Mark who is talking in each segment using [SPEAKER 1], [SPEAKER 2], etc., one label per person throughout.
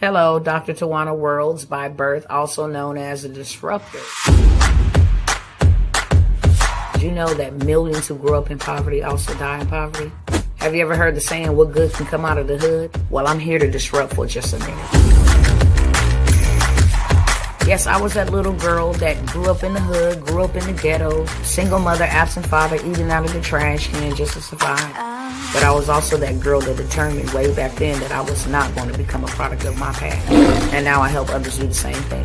[SPEAKER 1] Hello, Dr. Tawana Worlds by birth, also known as a disruptor. Did you know that millions who grew up in poverty also die in poverty? Have you ever heard the saying, what good can come out of the hood? Well, I'm here to disrupt for just a minute. Yes, I was that little girl that grew up in the hood, grew up in the ghetto, single mother, absent father, eating out of the trash can just to survive. But I was also that girl that determined way back then that I was not going to become a product of my past. And now I help others do the same thing.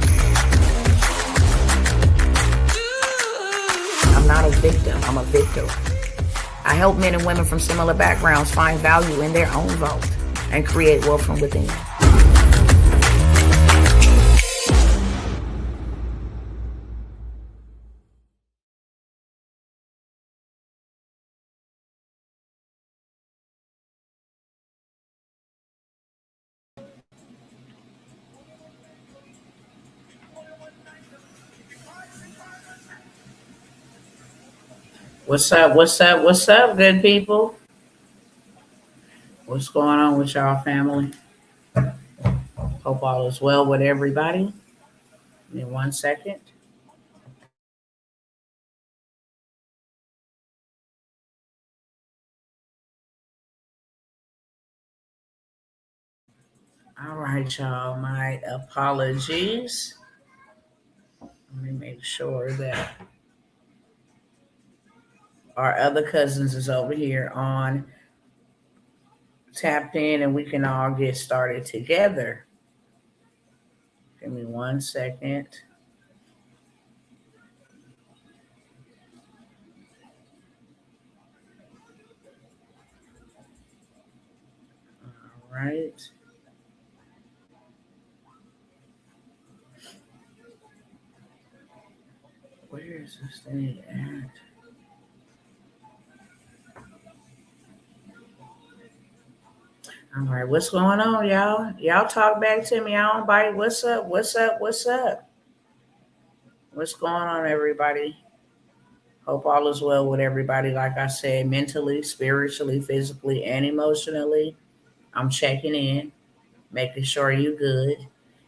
[SPEAKER 1] I'm not a victim, I'm a victor. I help men and women from similar backgrounds find value in their own vault and create wealth from within. What's up? What's up? What's up, good people? What's going on with y'all family? Hope all is well with everybody. Give me 1 second. All right, y'all. My apologies. Let me make sure that our other cousins is over here on tapped in and we can all get started together. Give me 1 second. All right. Where is this thing at? All right, what's going on, y'all? Y'all talk back to me. I don't bite. What's up? What's up? What's up? What's going on, everybody? Hope all is well with everybody. Like I said, mentally, spiritually, physically, and emotionally. I'm checking in, making sure you're good.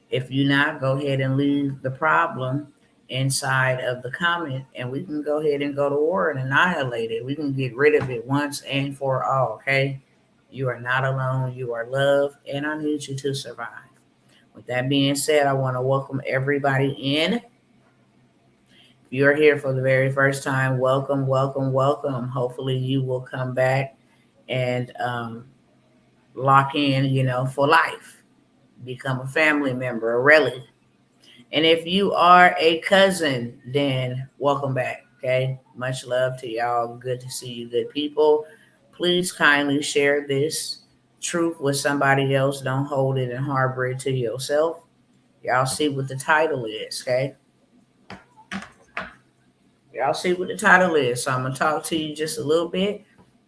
[SPEAKER 1] If you're not, go ahead and leave the problem inside of the comment, and we can go ahead and go to war and annihilate it. We can get rid of it once and for all, okay? You are not alone. You are loved, and I need you to survive. With that being said, I want to welcome everybody in. If you're here for the very first time, welcome, welcome, welcome. Hopefully, you will come back and lock in, for life. Become a family member, a relative. And if you are a cousin, then welcome back. Okay. Much love to y'all. Good to see you, good people. Please kindly share this truth with somebody else. Don't hold it and harbor it to yourself. Y'all see what the title is. Okay. Y'all see what the title is. So I'm going to talk to you just a little bit.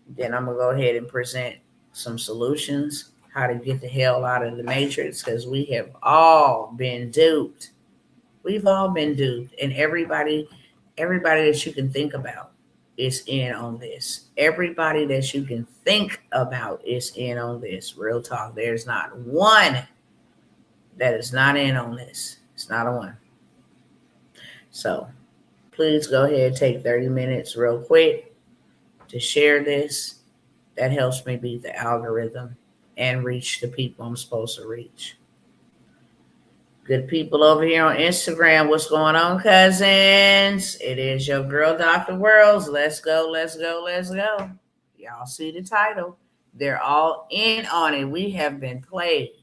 [SPEAKER 1] Then I'm going to go ahead and present some solutions, how to get the hell out of the matrix, because we have all been duped. We've all been duped, and everybody that you can think about is in on this. Everybody that you can think about is in on this. Real talk. There's not one that is not in on this. It's not a one. So please go ahead, take 30 minutes real quick to share this. That helps me beat the algorithm and reach the people I'm supposed to reach. Good people over here on Instagram. What's going on, cousins? It is your girl, Dr. Worlds. Let's go, let's go, let's go. Y'all see the title. They're all in on it. We have been played.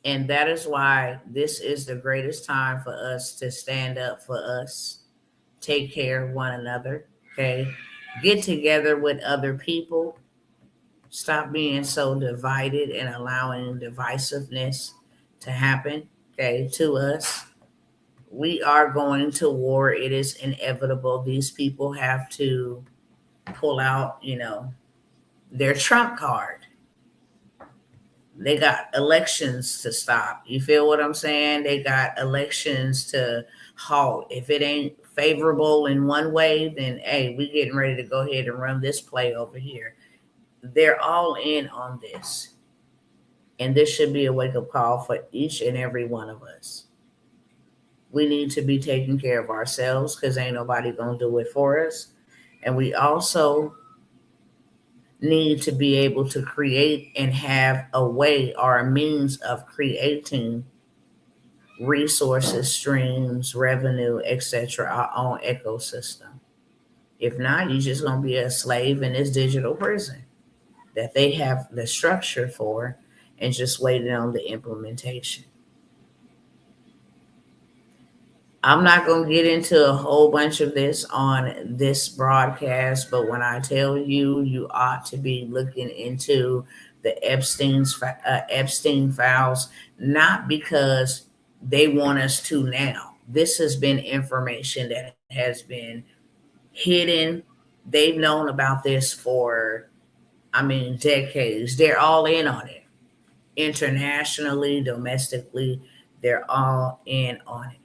[SPEAKER 1] And that is why this is the greatest time for us to stand up for us, take care of one another, okay? Get together with other people. Stop being so divided and allowing divisiveness to happen, okay, to us. We are going to war. It is inevitable. These people have to pull out, their trump card. They got elections to stop. You feel what I'm saying? They got elections to halt. If it ain't favorable in one way, then hey, we getting ready to go ahead and run this play over here. They're all in on this. And this should be a wake up call for each and every one of us. We need to be taking care of ourselves because ain't nobody going to do it for us. And we also need to be able to create and have a way or a means of creating resources, streams, revenue, etc., our own ecosystem. If not, you're just going to be a slave in this digital prison that they have the structure for and just waiting on the implementation. I'm not going to get into a whole bunch of this on this broadcast, but when I tell you, you ought to be looking into the Epstein files, not because they want us to now. This has been information that has been hidden. They've known about this for, I mean, decades. They're all in on it. Internationally, domestically, they're all in on it.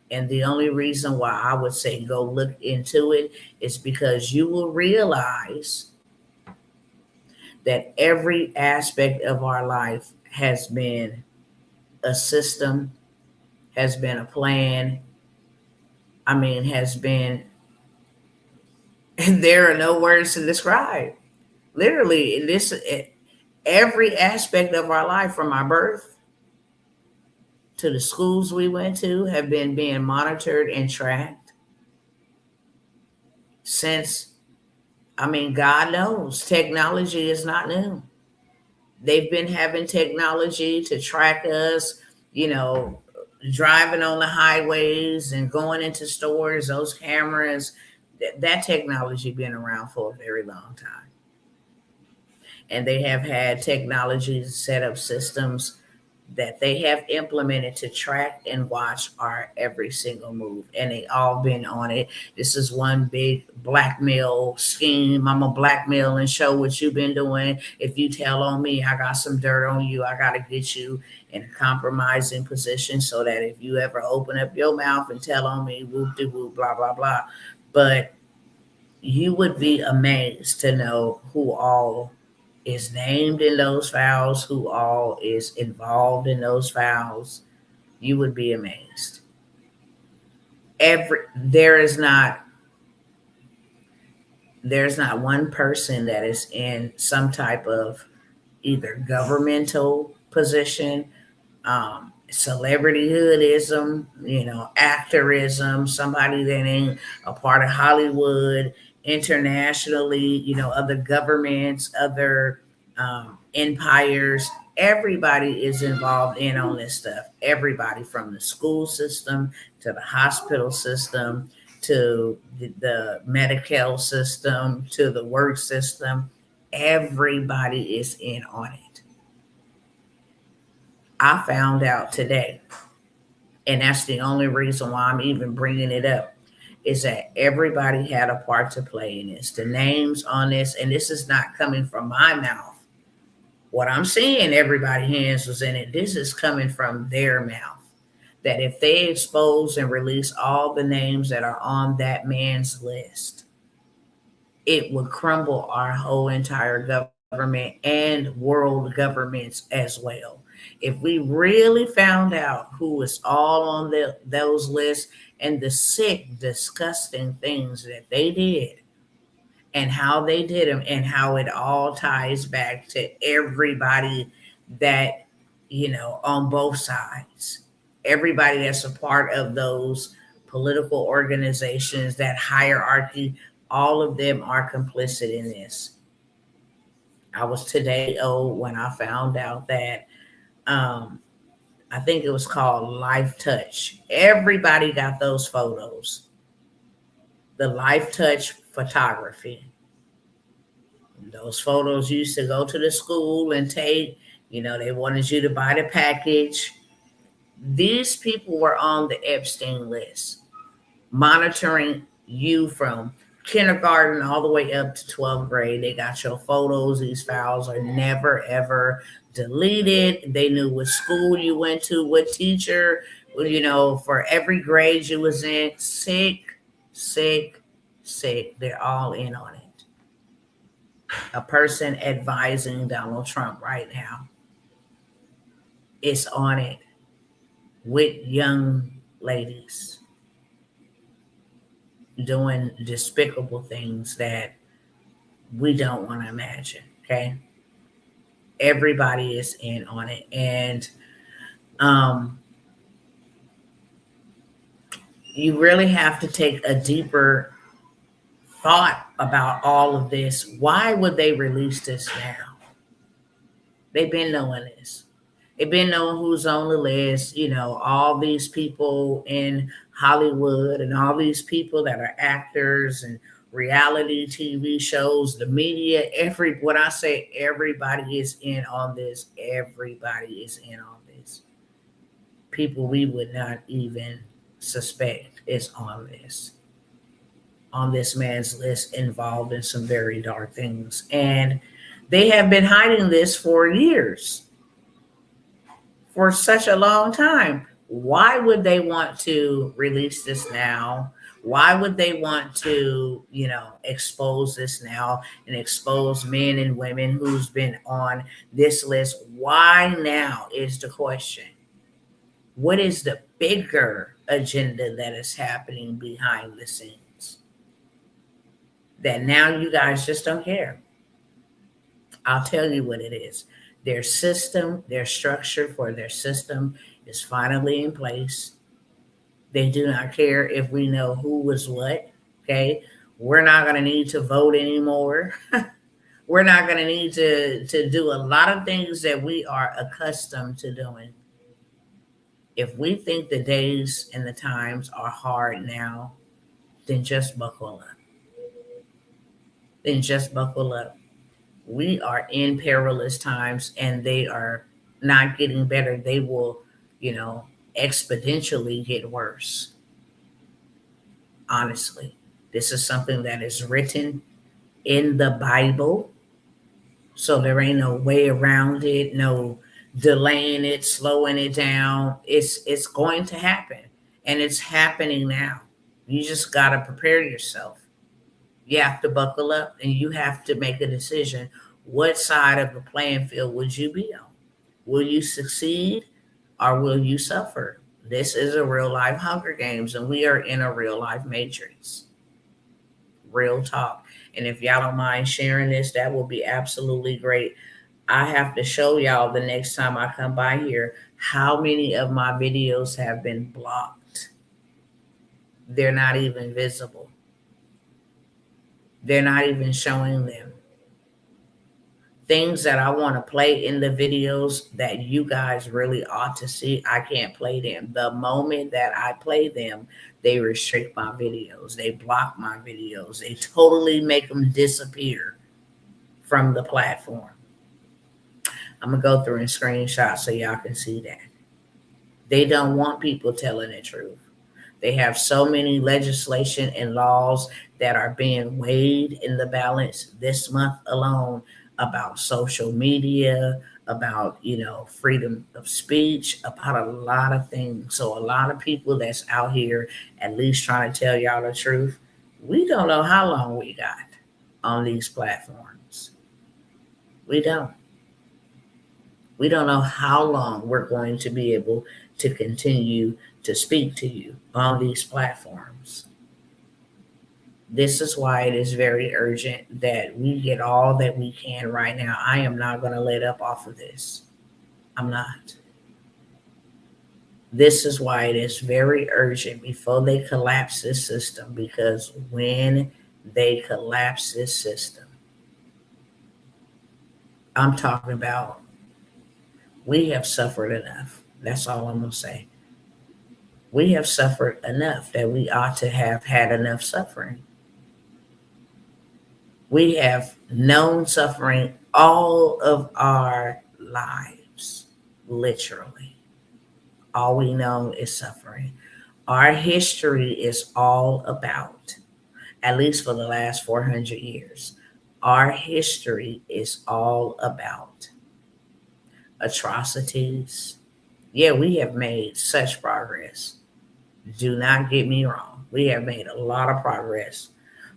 [SPEAKER 1] And the only reason why I would say go look into it is because you will realize that every aspect of our life has been a system, has been a plan. I mean, has been, and there are no words to describe. Literally, every aspect of our life from our birth to the schools we went to have been being monitored and tracked since, I mean, God knows technology is not new. They've been having technology to track us, you know, driving on the highways and going into stores, those cameras, that technology been around for a very long time. And they have had technology to set up systems that they have implemented to track and watch our every single move. And they all been on it. This is one big blackmail scheme. I'm a blackmail and show what you've been doing. If you tell on me, I got some dirt on you. I got to get you in a compromising position so that if you ever open up your mouth and tell on me, whoop de whoop, blah, blah, blah. But you would be amazed to know who all is named in those files, who all is involved in those files. You would be amazed. There's not one person that is in some type of either governmental position, celebrityhoodism, actorism, somebody that ain't a part of Hollywood, internationally, other governments, other empires. Everybody is involved in on this stuff. Everybody from the school system to the hospital system to the medical system to the work system. Everybody is in on it. I found out today, and that's the only reason why I'm even bringing it up, is that everybody had a part to play in this. The names on this, and this is not coming from my mouth. What I'm seeing, everybody's hands was in it. This is coming from their mouth. That if they expose and release all the names that are on that man's list, it would crumble our whole entire government and world governments as well. If we really found out who was all on those lists and the sick, disgusting things that they did and how they did them and how it all ties back to everybody that, on both sides, everybody that's a part of those political organizations, that hierarchy, all of them are complicit in this. I was today old when I found out that I think it was called Life Touch. Everybody got those photos. The Life Touch photography. Those photos used to go to the school and take, they wanted you to buy the package. These people were on the Epstein list, monitoring you from kindergarten all the way up to 12th grade. They got your photos. These files are never, ever deleted. They knew what school you went to, what teacher, for every grade you was in. Sick, sick, sick. They're all in on it. A person advising Donald Trump right now. is on it with young ladies doing despicable things that we don't want to imagine. Okay. Everybody is in on it. And um, you really have to take a deeper thought about all of this. Why would they release this now? They've been knowing this. They've been knowing who's on the list, all these people in Hollywood and all these people that are actors and reality TV shows, the media, when I say everybody is in on this, everybody is in on this. People we would not even suspect is on this man's list, involved in some very dark things. And they have been hiding this for years, for such a long time. Why would they want to release this now? Why would they want to, expose this now and expose men and women who's been on this list? Why now is the question. What is the bigger agenda that is happening behind the scenes? That now you guys just don't care. I'll tell you what it is. Their system, their structure for their system is finally in place. They do not care if we know who was what. Okay. We're not going to need to vote anymore. We're not going to need to do a lot of things that we are accustomed to doing. If we think the days and the times are hard now, then just buckle up. Then just buckle up. We are in perilous times and they are not getting better. They will, exponentially get worse. Honestly, this is something that is written in the Bible. So there ain't no way around it, no delaying it, slowing it down. It's going to happen. And it's happening now. You just gotta prepare yourself. You have to buckle up and you have to make a decision. What side of the playing field would you be on? Will you succeed or will you suffer? This is a real life Hunger Games and we are in a real life matrix. Real talk. And if y'all don't mind sharing this, that will be absolutely great. I have to show y'all the next time I come by here how many of my videos have been blocked. They're not even visible. They're not even showing them. Things that I want to play in the videos that you guys really ought to see, I can't play them. The moment that I play them, they restrict my videos. They block my videos. They totally make them disappear from the platform. I'm going to go through and screenshot so y'all can see that. They don't want people telling the truth. They have so many legislation and laws that are being weighed in the balance this month alone about social media, about, freedom of speech, about a lot of things. So a lot of people that's out here at least trying to tell y'all the truth, we don't know how long we got on these platforms. We don't. We don't know how long we're going to be able to continue to speak to you on these platforms. This is why it is very urgent that we get all that we can right now. I am not going to let up off of this. I'm not. This is why it is very urgent before they collapse this system, because when they collapse this system, I'm talking about we have suffered enough. That's all I'm going to say. We have suffered enough that we ought to have had enough suffering. We have known suffering all of our lives, literally. All we know is suffering. Our history is all about, at least for the last 400 years, our history is all about atrocities. Yeah, we have made such progress. Do not get me wrong. We have made a lot of progress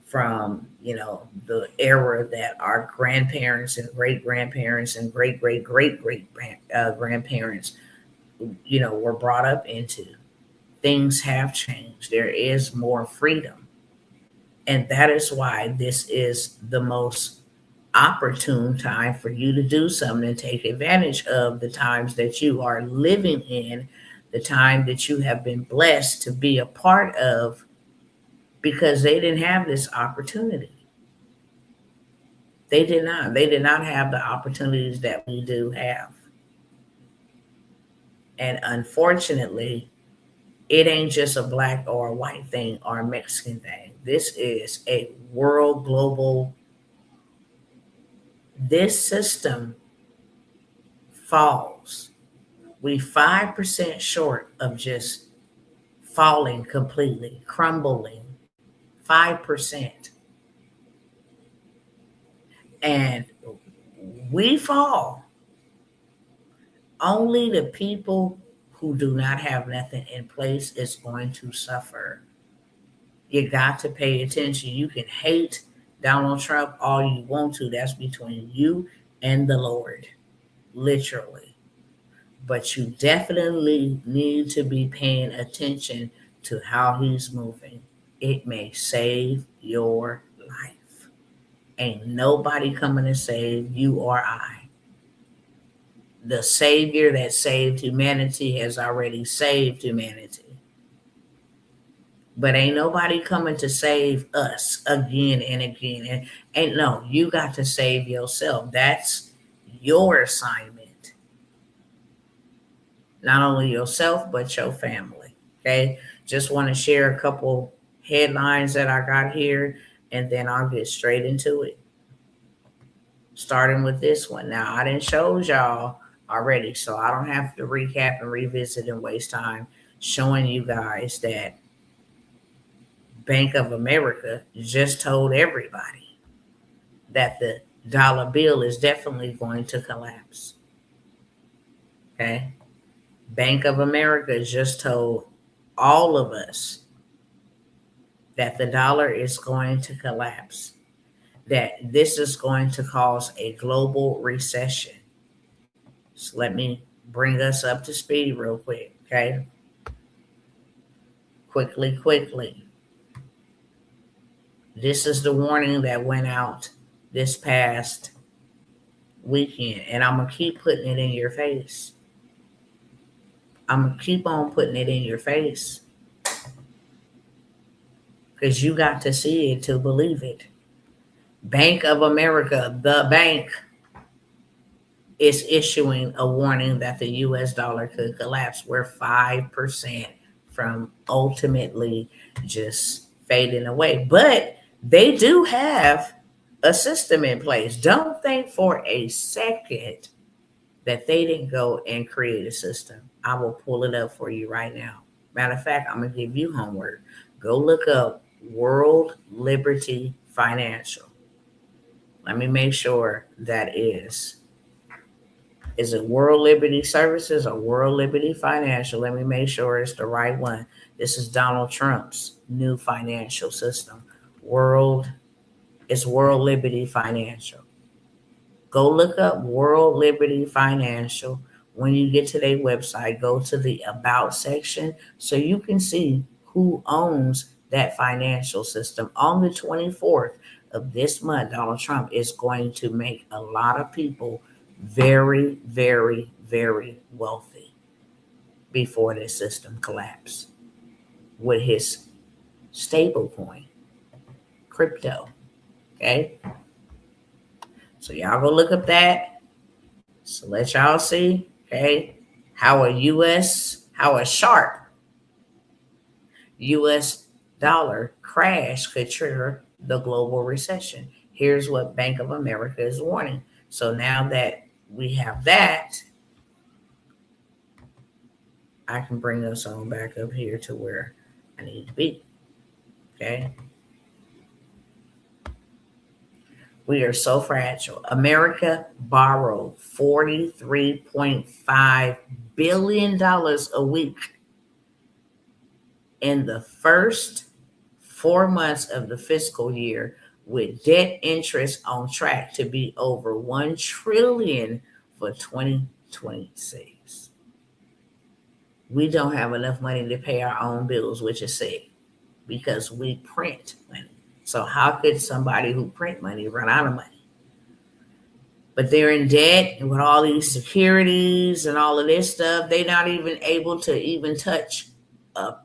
[SPEAKER 1] from, the era that our grandparents and great grandparents and great grandparents were brought up into. Things have changed. There is more freedom. And that is why this is the most opportune time for you to do something and take advantage of the times that you are living in, the time that you have been blessed to be a part of, because they didn't have this opportunity. They did not. They did not have the opportunities that we do have. And unfortunately, it ain't just a black or a white thing or a Mexican thing. This is a world global. This system falls. We 5% short of just falling completely, crumbling. 5%. And we fall. Only the people who do not have nothing in place is going to suffer. You got to pay attention. You can hate Donald Trump all you want to. That's between you and the Lord, literally. But you definitely need to be paying attention to how he's moving. It may save your life. Ain't nobody coming to save you or I. The Savior that saved humanity has already saved humanity. But ain't nobody coming to save us again and again. And ain't no, you got to save yourself. That's your assignment. Not only yourself, but your family. Okay. Just want to share a couple headlines that I got here, and then I'll get straight into it. Starting with this one. Now, I didn't show y'all already, so I don't have to recap and revisit and waste time showing you guys that Bank of America just told everybody that the dollar bill is definitely going to collapse. Okay. Bank of America just told all of us that the dollar is going to collapse, that this is going to cause a global recession. So let me bring us up to speed real quick. Okay. Quickly. This is the warning that went out this past weekend, and I'm going to keep putting it in your face. I'm going to keep on putting it in your face, because you got to see it to believe it. Bank of America, the bank, is issuing a warning that the US dollar could collapse. We're 5% from ultimately just fading away. But they do have a system in place. Don't think for a second that they didn't go and create a system. I will pull it up for you right now. Matter of fact, I'm going to give you homework. Go look up World Liberty Financial. Let me make sure that is it World Liberty Services or World Liberty Financial? Let me make sure it's the right one. This is Donald Trump's new financial system. It's World Liberty Financial. Go look up World Liberty Financial. When you get to their website, go to the About section so you can see who owns that financial system. On the 24th of this month, Donald Trump is going to make a lot of people very, very, very wealthy before this system collapses with his stable coin, crypto. Okay. So y'all go look up that. So let y'all see, okay, how a sharp US dollar crash could trigger the global recession. Here's what Bank of America is warning. So now that we have that, I can bring us on back up here to where I need to be. Okay. We are so fragile. America borrowed $43.5 billion a week in the first 4 months of the fiscal year, with debt interest on track to be over $1 trillion for 2026. We don't have enough money to pay our own bills, which is sad because we print money. So how could somebody who print money run out of money? But they're in debt and with all these securities and all of this stuff, they're not even able to even touch a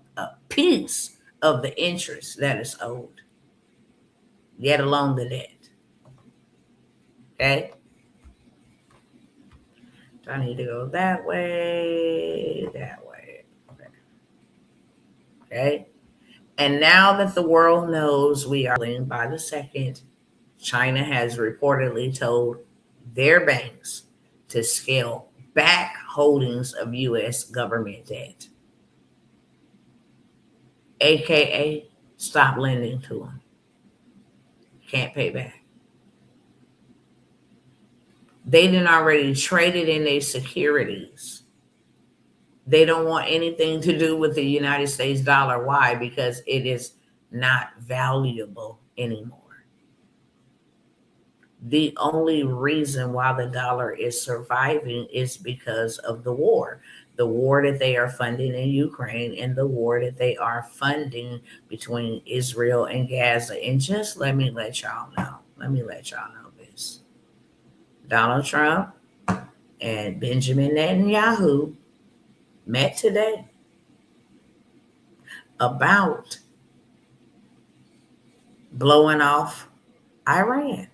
[SPEAKER 1] piece of the interest that is owed, yet alone the debt. Okay? So I need to go that way, that way. Okay? And now that the world knows we are linked by the second, China has reportedly told their banks to scale back holdings of U.S. government debt, aka stop lending to them. Can't pay back. They didn't already traded in their securities. They don't want anything to do with the United States dollar. Why? Because it is not valuable anymore. The only reason why the dollar is surviving is because of the war that they are funding in Ukraine and the war that they are funding between Israel and Gaza. And just let me let y'all know this. Donald Trump and Benjamin Netanyahu met today about blowing off Iran.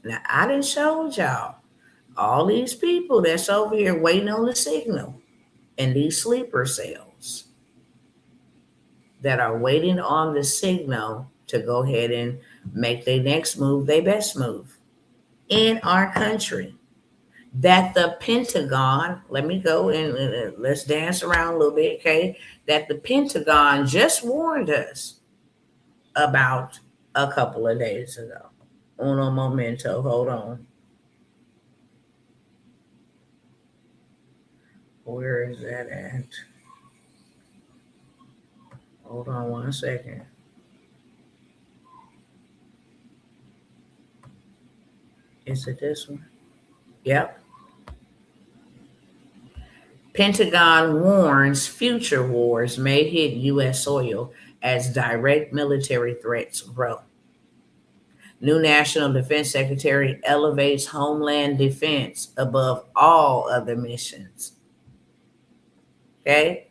[SPEAKER 1] Now, I done showed y'all all these people that's over here waiting on the signal in these sleeper cells that are waiting on the signal to go ahead and make their next move, their best move in our country. That the Pentagon, let me go and let's dance around a little bit, okay? That the Pentagon just warned us about a couple of days ago. Uno momento, hold on. Where is that at? Hold on 1 second. Is it this one? Yep. Pentagon warns future wars may hit U.S. soil as direct military threats grow. New National Defense Secretary elevates Homeland Defense above all other missions. Okay?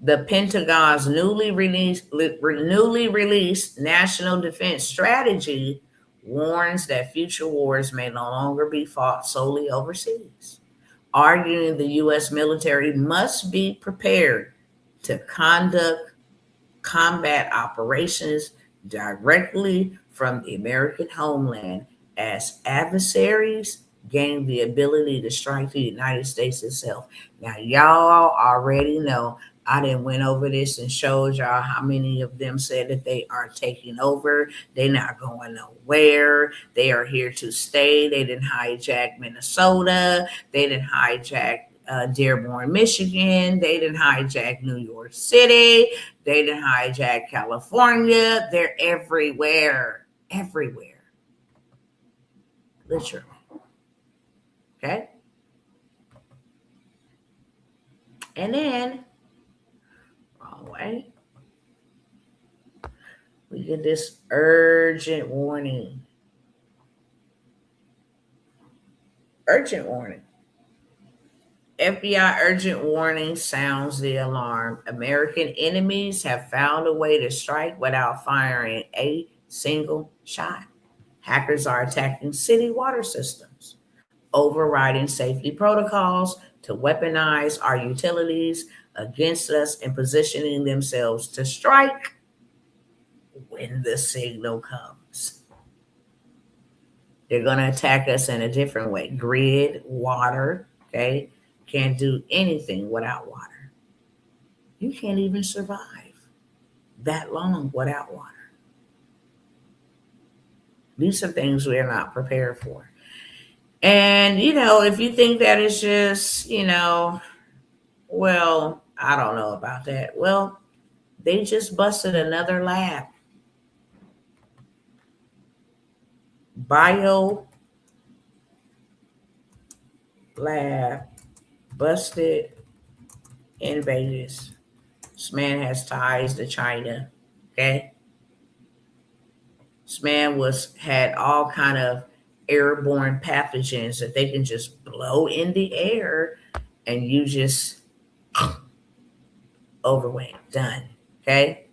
[SPEAKER 1] The Pentagon's newly released National Defense Strategy warns that future wars may no longer be fought solely overseas, arguing the U.S. military must be prepared to conduct combat operations directly from the American homeland as adversaries gain the ability to strike the United States itself. Now, y'all already know I done went over this and showed y'all how many of them said that they are taking over. They're not going nowhere. They are here to stay. They didn't hijack Minnesota. They didn't hijack Dearborn, Michigan. They didn't hijack New York City. They didn't hijack California. They're everywhere. Everywhere. Literally. Okay? And then, wrong way, we get this urgent warning. Urgent warning. FBI urgent warning sounds the alarm. American enemies have found a way to strike without firing a single shot. Hackers are attacking city water systems, overriding safety protocols to weaponize our utilities against us and positioning themselves to strike when the signal comes. They're going to attack us in a different way. Grid, water, okay? Can't do anything without water. You can't even survive that long without water. These are things we're not prepared for. And, if you think that it's just, well, I don't know about that. Well, they just busted another lab. Bio lab busted in Vegas. This man has ties to China. Okay. This man had all kind of airborne pathogens that they can just blow in the air and you just overweight. Done. Okay.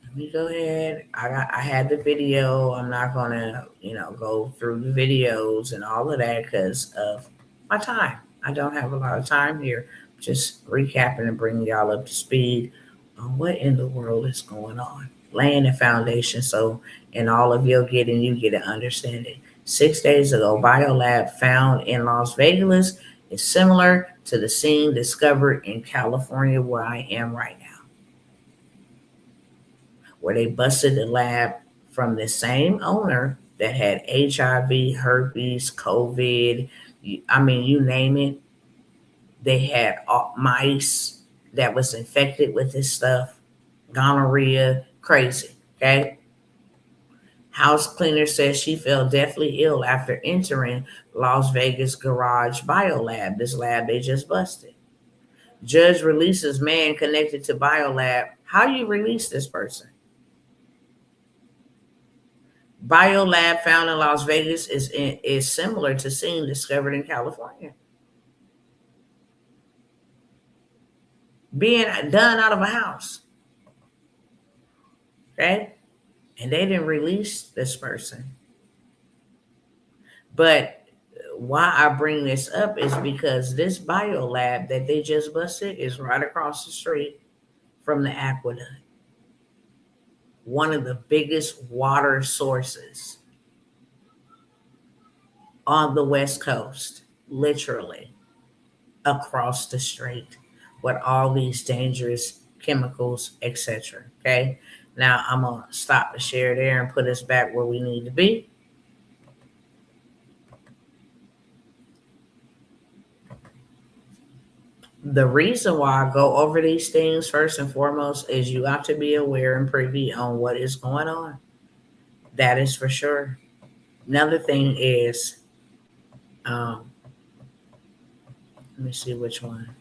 [SPEAKER 1] Let me go ahead. I had the video. I'm not gonna, go through the videos and all of that because of my time. I don't have a lot of time here. Just recapping and bringing y'all up to speed on what in the world is going on. Laying the foundation so in all of your getting, you get an understanding. 6 days ago, biolab found in Las Vegas is similar to the scene discovered in California where I am right now, where they busted the lab from the same owner that had HIV, herpes, COVID. You name it. They had mice that was infected with this stuff, gonorrhea, crazy. Okay. House cleaner says she felt deathly ill after entering Las Vegas garage biolab, this lab they just busted. Judge releases man connected to biolab. How you release this person? Biolab found in Las Vegas is similar to scene discovered in California. Being done out of a house. Okay? And they didn't release this person. But why I bring this up is because this biolab that they just busted is right across the street from the aqueduct. One of the biggest water sources on the West Coast, literally across the street with all these dangerous chemicals, etc. Okay. Now I'm gonna stop the share there and put us back where we need to be. The reason why I go over these things first and foremost is you have to be aware and privy on what is going on. That is for sure. Another thing is, let me see which one.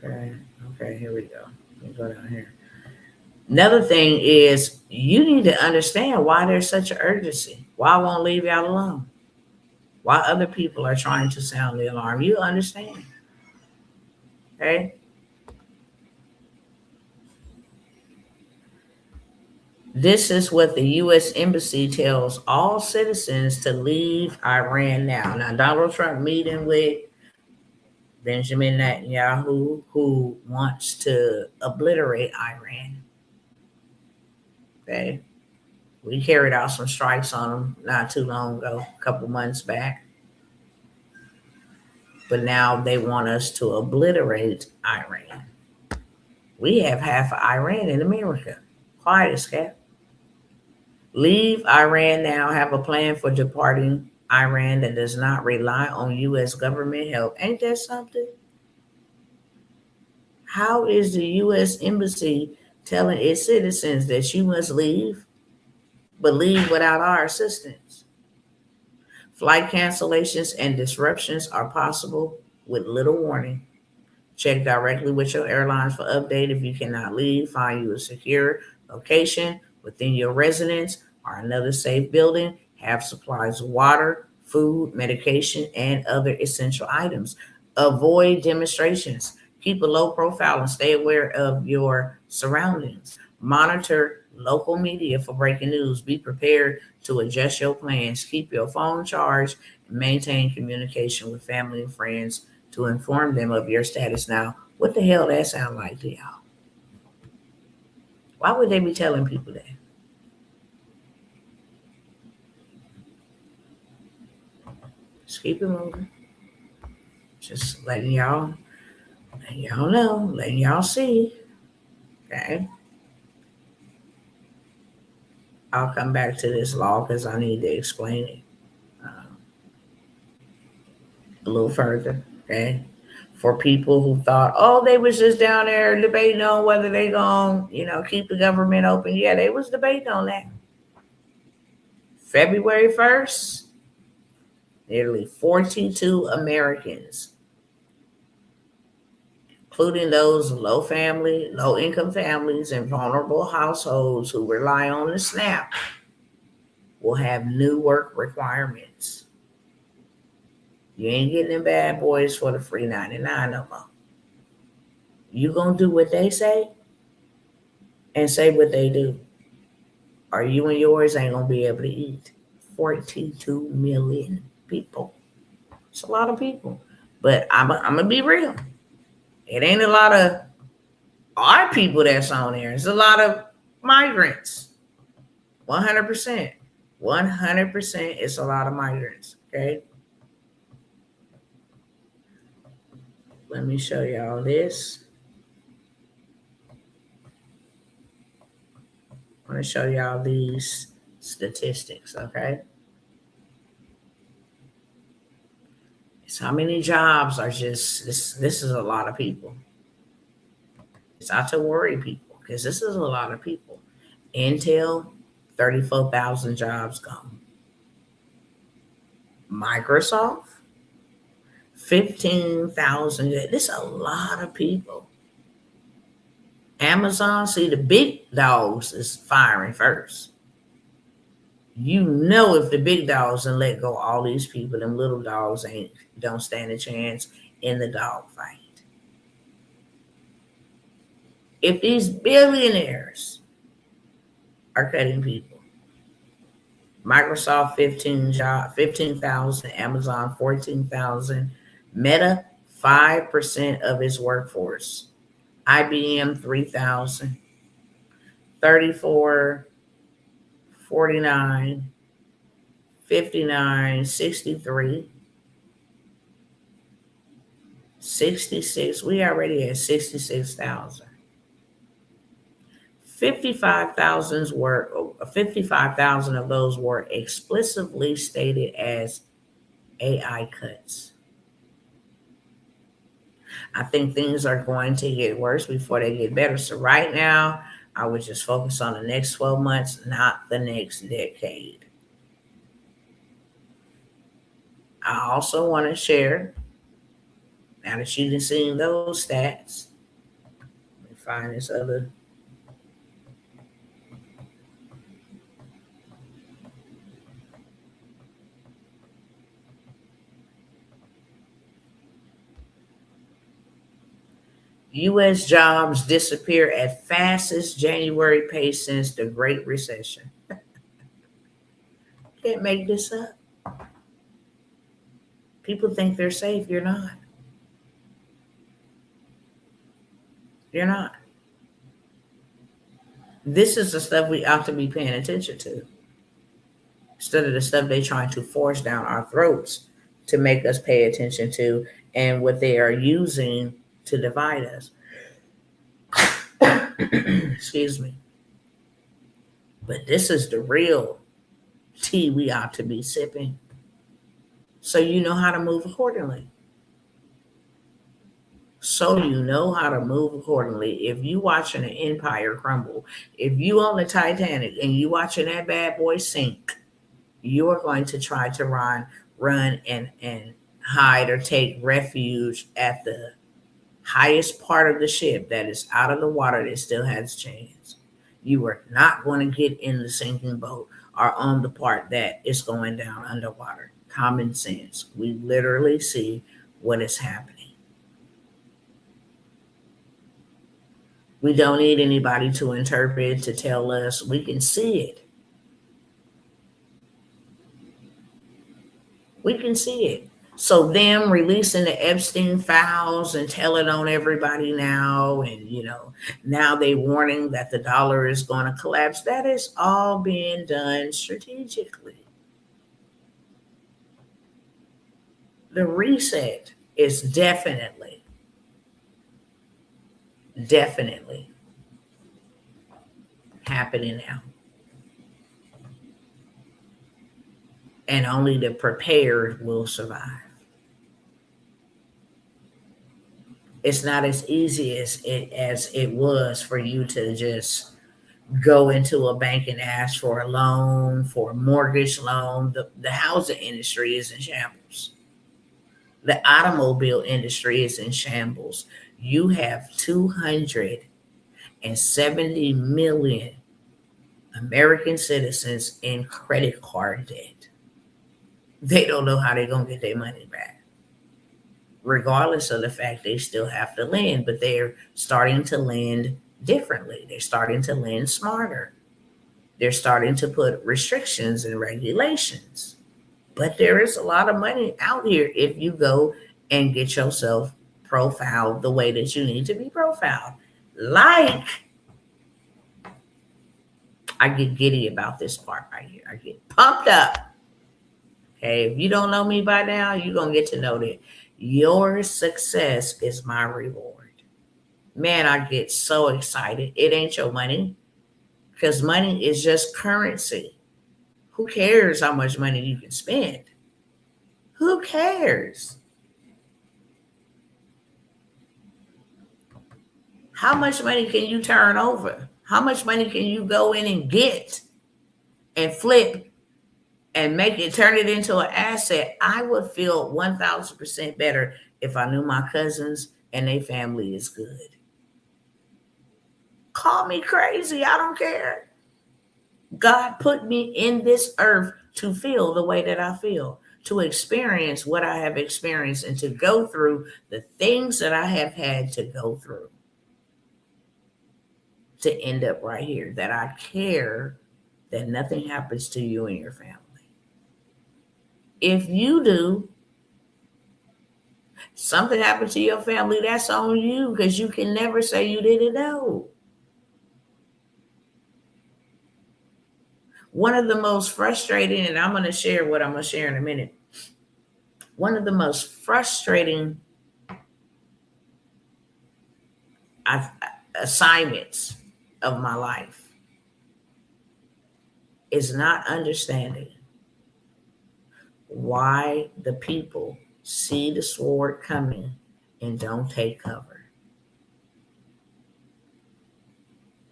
[SPEAKER 1] Okay, here we go. Let me go down here. Another thing is you need to understand why there's such an urgency. Why I won't leave y'all alone. Why other people are trying to sound the alarm. You understand. Okay? This is what the U.S. Embassy tells all citizens to leave Iran now. Now, Donald Trump meeting with Benjamin Netanyahu, who wants to obliterate Iran. Okay? We carried out some strikes on them not too long ago, a couple months back. But now they want us to obliterate Iran. We have half of Iran in America. Quiet as kept. Leave Iran now. Have a plan for departing Iran that does not rely on U.S. government help. Ain't that something? How is the U.S. Embassy telling its citizens that you must leave, but leave without our assistance? Flight cancellations and disruptions are possible with little warning. Check directly with your airlines for update. If you cannot leave, find you a secure location within your residence or another safe building. Have supplies of water, food, medication, and other essential items. Avoid demonstrations. Keep a low profile and stay aware of your surroundings. Monitor local media for breaking news. Be prepared to adjust your plans. Keep your phone charged and maintain communication with family and friends to inform them of your status. Now, what the hell that sound like to y'all? Why would they be telling people that? Just keep it moving. Just letting y'all know, letting y'all see. Okay. I'll come back to this law because I need to explain it a little further. Okay. For people who thought, oh, they was just down there debating on whether they gonna, keep the government open. Yeah, they was debating on that. February 1st, nearly 42 Americans, including those low income families and vulnerable households who rely on the SNAP, will have new work requirements. You ain't getting them bad boys for the free 99 no more. You gonna do what they say and say what they do, or you and yours ain't gonna be able to eat. 42 million people. It's a lot of people. But I'm gonna be real. It ain't a lot of our people that's on there. It's a lot of migrants. 100%. 100% it's a lot of migrants. Okay. Let me show y'all this. I'm going to show y'all these statistics. Okay. It's how many jobs are just this is a lot of people. It's not to worry people because this is a lot of people. Intel, 34,000 jobs gone. Microsoft, 15,000. This is a lot of people. Amazon, see, the big dogs is firing first. You know, if the big dogs and let go all these people, them little dogs don't stand a chance in the dog fight. If these billionaires are cutting people, Microsoft 15,000, Amazon 14,000, Meta 5% of its workforce, IBM 3,000, 34, 49, 59, 63, 66. We already at 66,000. 55,000 of those were explicitly stated as AI cuts. I think things are going to get worse before they get better. So right now, I would just focus on the next 12 months, not the next decade. I also want to share, now that you've seen those stats, let me find this other. U.S. jobs disappear at fastest January pace since the Great Recession. Can't make this up. People think they're safe. You're not. You're not. This is the stuff we ought to be paying attention to, instead of the stuff they're trying to force down our throats to make us pay attention to, and what they are using to divide us. Excuse me. But this is the real tea we ought to be sipping, so you know how to move accordingly. So you know how to move accordingly. If you watching an empire crumble, if you on the Titanic and you watching that bad boy sink, you're going to try to run and hide or take refuge at the highest part of the ship that is out of the water that still has a chance. You are not going to get in the sinking boat or on the part that is going down underwater. Common sense. We literally see what is happening. We don't need anybody to interpret, to tell us. We can see it. We can see it. So them releasing the Epstein files and telling on everybody now, and now they warning that the dollar is going to collapse. That is all being done strategically. The reset is definitely happening now. And only the prepared will survive. It's not as easy as it was for you to just go into a bank and ask for a loan, for a mortgage loan. The housing industry is in shambles. The automobile industry is in shambles. You have 270 million American citizens in credit card debt. They don't know how they're going to get their money back, regardless of the fact they still have to lend, but they're starting to lend differently. They're starting to lend smarter. They're starting to put restrictions and regulations. But there is a lot of money out here if you go and get yourself profiled the way that you need to be profiled. Like, I get giddy about this part right here. I get pumped up. Okay, if you don't know me by now, you're going to get to know that your success is my reward. Man, I get so excited. It ain't your money, because money is just currency. Who cares how much money you can spend? Who cares? How much money can you turn over? How much money can you go in and get and flip and make it, turn it into an asset? I would feel 1,000% better if I knew my cousins and their family is good. Call me crazy. I don't care. God put me in this earth to feel the way that I feel, to experience what I have experienced, and to go through the things that I have had to go through to end up right here. That I care that nothing happens to you and your family. If you do, something happened to your family, that's on you, because you can never say you didn't know. One of the most frustrating, and I'm going to share what I'm going to share in a minute. One of the most frustrating assignments of my life is not understanding why the people see the sword coming and don't take cover.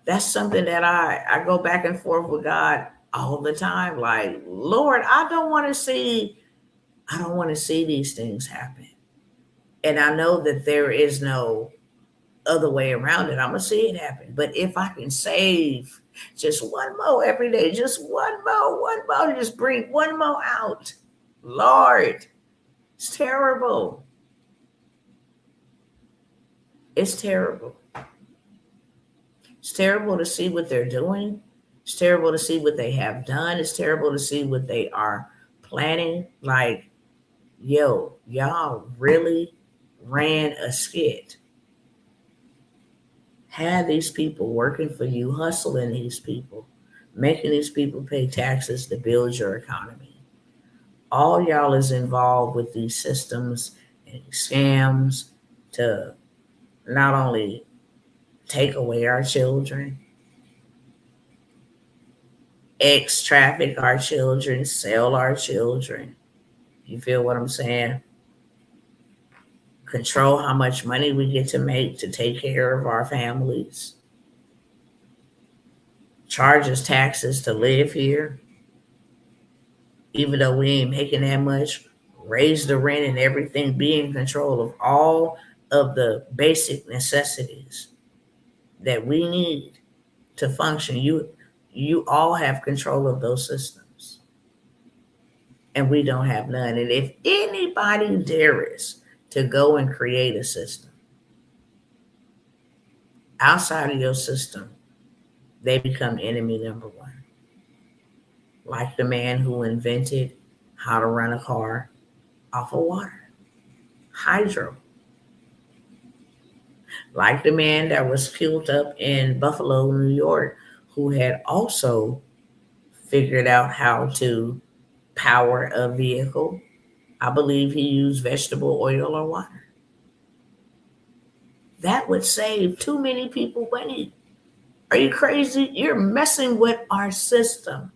[SPEAKER 1] That's something that I go back and forth with God all the time. Like, Lord, I don't want to see these things happen. And I know that there is no other way around it. I'm going to see it happen. But if I can save just one more every day, just one more, just bring one more out. Lord, it's terrible. It's terrible. It's terrible to see what they're doing. It's terrible to see what they have done. It's terrible to see what they are planning. Like, yo, y'all really ran a skit. Had these people working for you, hustling these people, making these people pay taxes to build your economy. All y'all is involved with these systems and scams to not only take away our children, traffic our children, sell our children. You feel what I'm saying? Control how much money we get to make to take care of our families. Charge us taxes to live here, even though we ain't making that much. Raise the rent and everything. Be in control of all of the basic necessities that we need to function. You all have control of those systems, and we don't have none. And if anybody dares to go and create a system outside of your system, they become enemy number one. Like the man who invented how to run a car off of water, hydro. Like the man that was killed up in Buffalo, New York, who had also figured out how to power a vehicle. I believe he used vegetable oil or water. That would save too many people money. Are you crazy? You're messing with our system.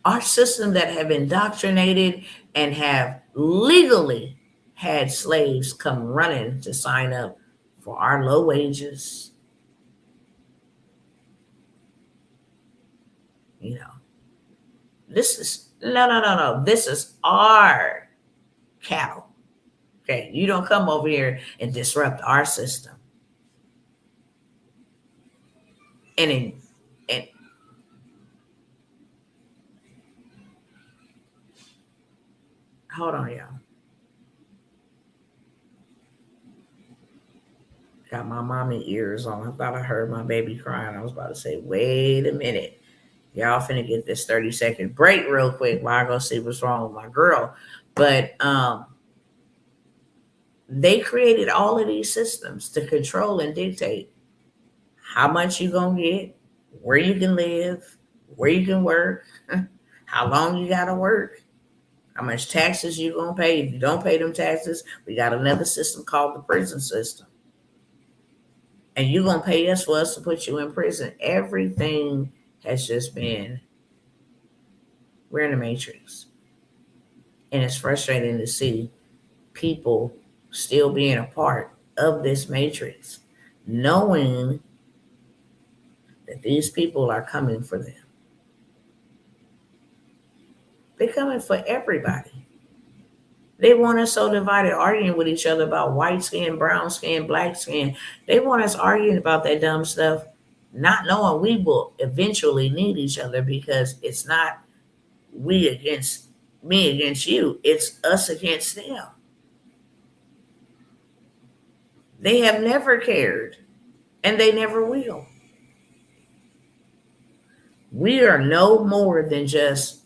[SPEAKER 1] Our system that have indoctrinated and have legally had slaves come running to sign up for our low wages, You know, this is no. This is our cattle. Okay, you don't come over here and disrupt our system. And hold on, y'all. Got my mommy ears on. I thought I heard my baby crying. I was about to say, wait a minute. Y'all finna get this 30-second break real quick while I go see what's wrong with my girl. But they created all of these systems to control and dictate how much you gonna get, where you can live, where you can work, how long you gotta work, how much taxes you gonna pay. If you don't pay them taxes, we got another system called the prison system. And you're gonna pay us for us to put you in prison. Everything has just been, we're in the matrix. And it's frustrating to see people still being a part of this matrix, knowing that these people are coming for them. They're coming for everybody. They want us so divided, arguing with each other about white skin, brown skin, black skin. They want us arguing about that dumb stuff, not knowing we will eventually need each other, because it's not we against me against you. It's us against them. They have never cared, and they never will. We are no more than just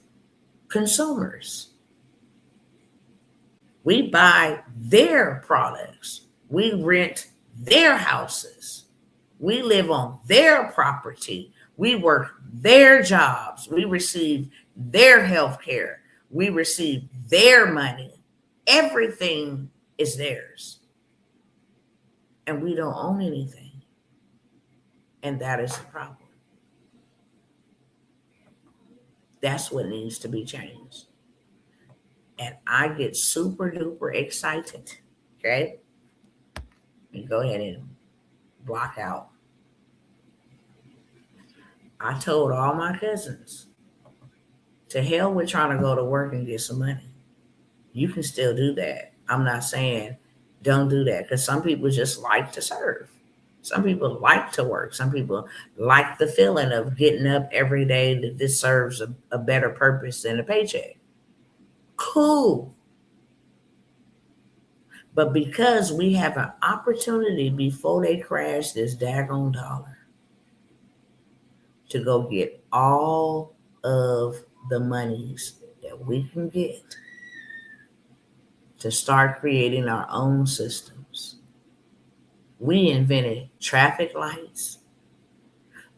[SPEAKER 1] consumers. We buy their products. We rent their houses. We live on their property. We work their jobs. We receive their health care. We receive their money. Everything is theirs. And we don't own anything. And that is the problem. That's what needs to be changed. And I get super duper excited. Okay? You go ahead and block out. I told all my cousins, to hell with trying to go to work and get some money. You can still do that. I'm not saying don't do that, because some people just like to serve. Some people like to work. Some people like the feeling of getting up every day, that this serves a better purpose than a paycheck. Cool. But because we have an opportunity before they crash this daggone dollar to go get all of the monies that we can get, to start creating our own systems. We invented traffic lights.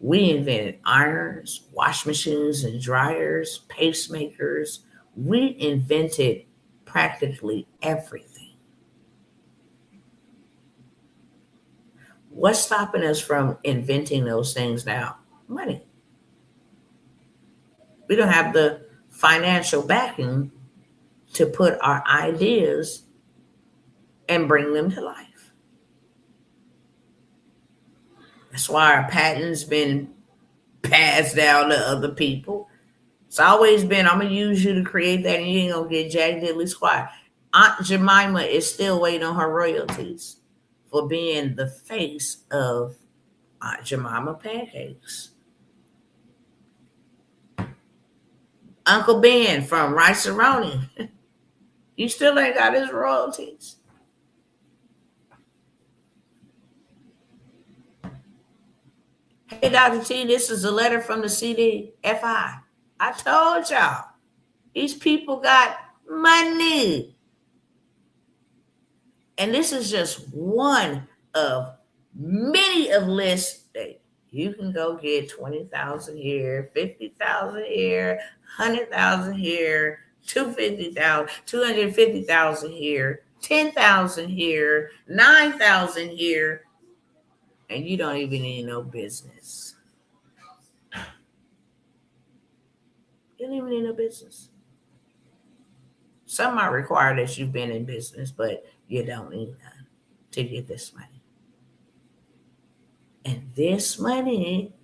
[SPEAKER 1] We invented irons, wash machines and dryers, pacemakers. We invented practically everything. What's stopping us from inventing those things now? Money. We don't have the financial backing to put our ideas and bring them to life. That's why our patent's been passed down to other people. It's always been, I'm going to use you to create that, and you ain't going to get Jack Diddley squat. Aunt Jemima is still waiting on her royalties for being the face of Aunt Jemima Pancakes. Uncle Ben from Rice-A-Roni, you still ain't got his royalties. Hey, Dr. T, this is a letter from the CDFI. I told y'all, these people got money. And this is just one of many of lists that you can go get 20,000 here, 50,000 here, 100,000 here, 250,000 here, 10,000 here, 9,000 here, and you don't even need no business. You don't even need no business. Some might require that you've been in business, but you don't need none to get this money. And this money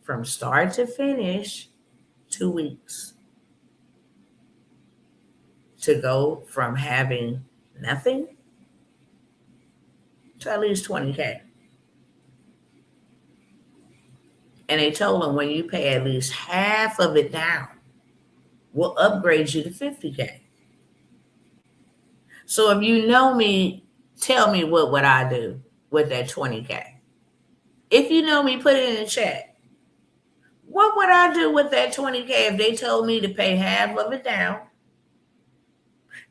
[SPEAKER 1] from start to finish, 2 weeks, to go from having nothing to at least 20K. And they told them when you pay at least half of it down, we'll upgrade you to 50K. So if you know me, tell me what would I do with that 20K? If you know me, put it in the chat. What would I do with that 20K if they told me to pay half of it down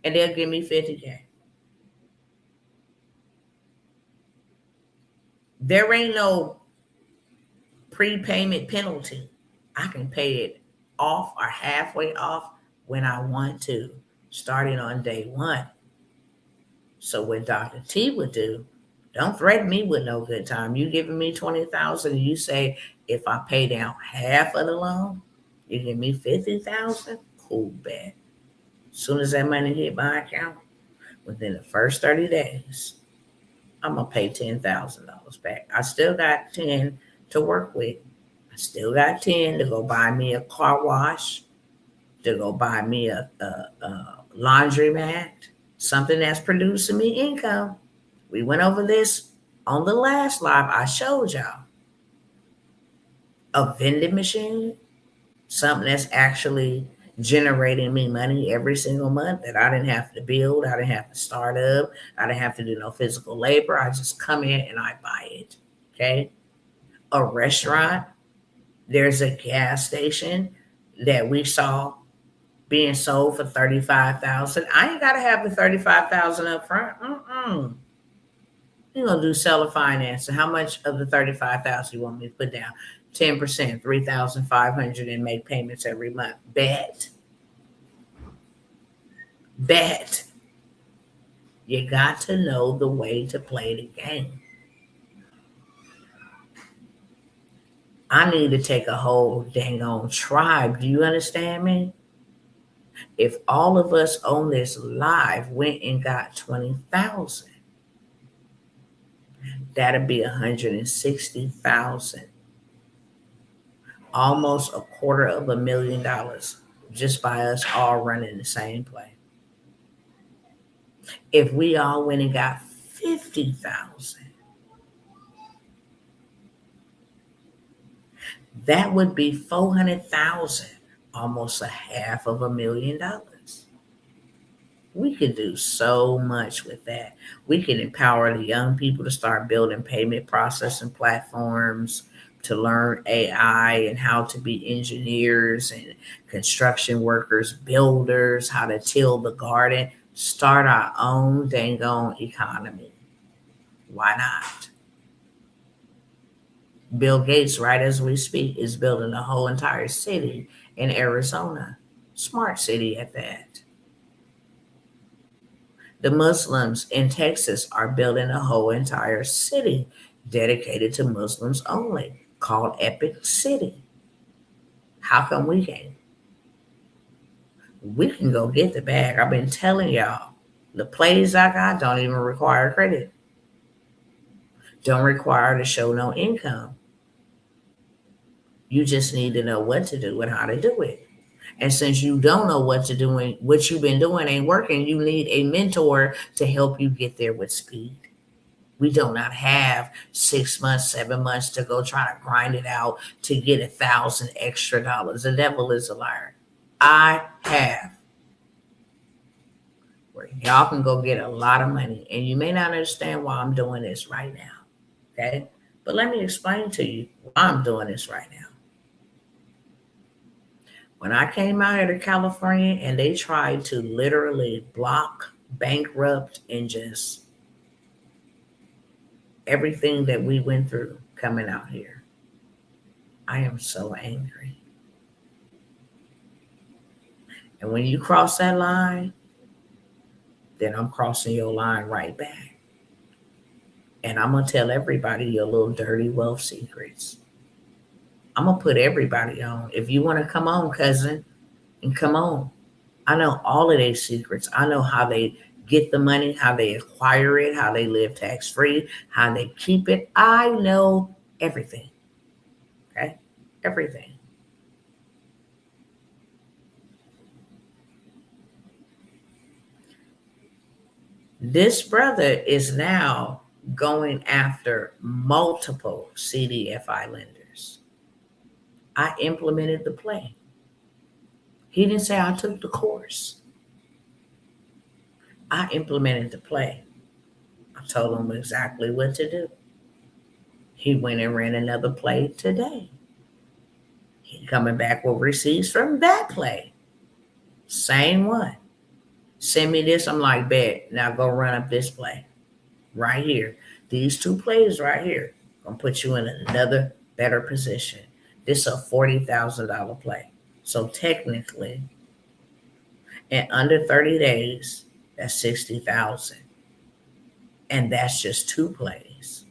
[SPEAKER 1] and they'll give me 50K? There ain't no prepayment penalty. I can pay it off or halfway off when I want to, starting on day one. So what Dr. T would do, don't threaten me with no good time. You giving me 20,000 and you say, if I pay down half of the loan, you give me 50,000? Cool, bet. As soon as that money hit my account, within the first 30 days, I'm going to pay $10,000 back. I still got 10 to work with. I still got 10 to go buy me a car wash, to go buy me a laundromat, something that's producing me income. We went over this on the last live I showed y'all. A vending machine, something that's actually generating me money every single month that I didn't have to build, I didn't have to start up, I didn't have to do no physical labor. I just come in and I buy it. Okay. A restaurant, there's a gas station that we saw being sold for $35,000. I ain't gotta have the $35,000 up front. You're gonna do seller financing. How much of the $35,000 you want me to put down? 10%, $3,500, and make payments every month. Bet. You got to know the way to play the game. I need to take a whole dang on tribe. Do you understand me? If all of us on this live went and got 20,000, that'd be 160,000. Almost $250,000 just by us all running the same play. If we all went and got 50,000, that would be 400,000, almost $500,000. We could do so much with that. We can empower the young people to start building payment processing platforms, to learn AI and how to be engineers and construction workers, builders, how to till the garden, start our own dang on economy. Why not? Bill Gates, right as we speak, is building a whole entire city in Arizona. Smart city at that. The Muslims in Texas are building a whole entire city dedicated to Muslims only, called Epic City. How come we can't? We can go get the bag. I've been telling y'all, the plays I got don't even require credit. Don't require to show no income. You just need to know what to do and how to do it. And since you don't know what to do and what you've been doing ain't working, you need a mentor to help you get there with speed. We do not have 6 months, 7 months to go try to grind it out to get $1,000 extra. The devil is a liar. I have where y'all can go get a lot of money, and you may not understand why I'm doing this right now. Okay, but let me explain to you why I'm doing this right now. When I came out here to California and they tried to literally block, bankrupt, and just everything that we went through coming out here, I am so angry. And when you cross that line, then I'm crossing your line right back. And I'm going to tell everybody your little dirty wealth secrets. I'm going to put everybody on. If you want to come on, cousin, and come on. I know all of their secrets. I know how they get the money, how they acquire it, how they live tax-free, how they keep it. I know everything. Okay? Everything. This brother is now going after multiple CDFI lenders. I implemented the play. He didn't say I took the course. I implemented the play. I told him exactly what to do. He went and ran another play today. He coming back with receipts from that play. Same one. Send me this. I'm like, bet. Now go run up this play. Right here. These two plays right here. Gonna put you in another better position. This is a $40,000 play. So technically, in under 30 days, that's 60,000. And that's just two plays.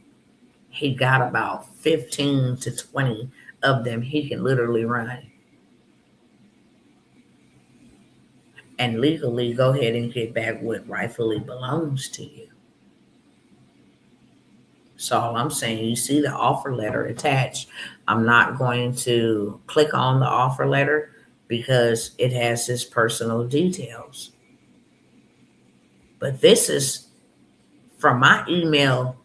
[SPEAKER 1] He got about 15 to 20 of them he can literally run. And legally go ahead and get back what rightfully belongs to you. So all I'm saying, you see the offer letter attached. I'm not going to click on the offer letter because it has his personal details. But this is from my email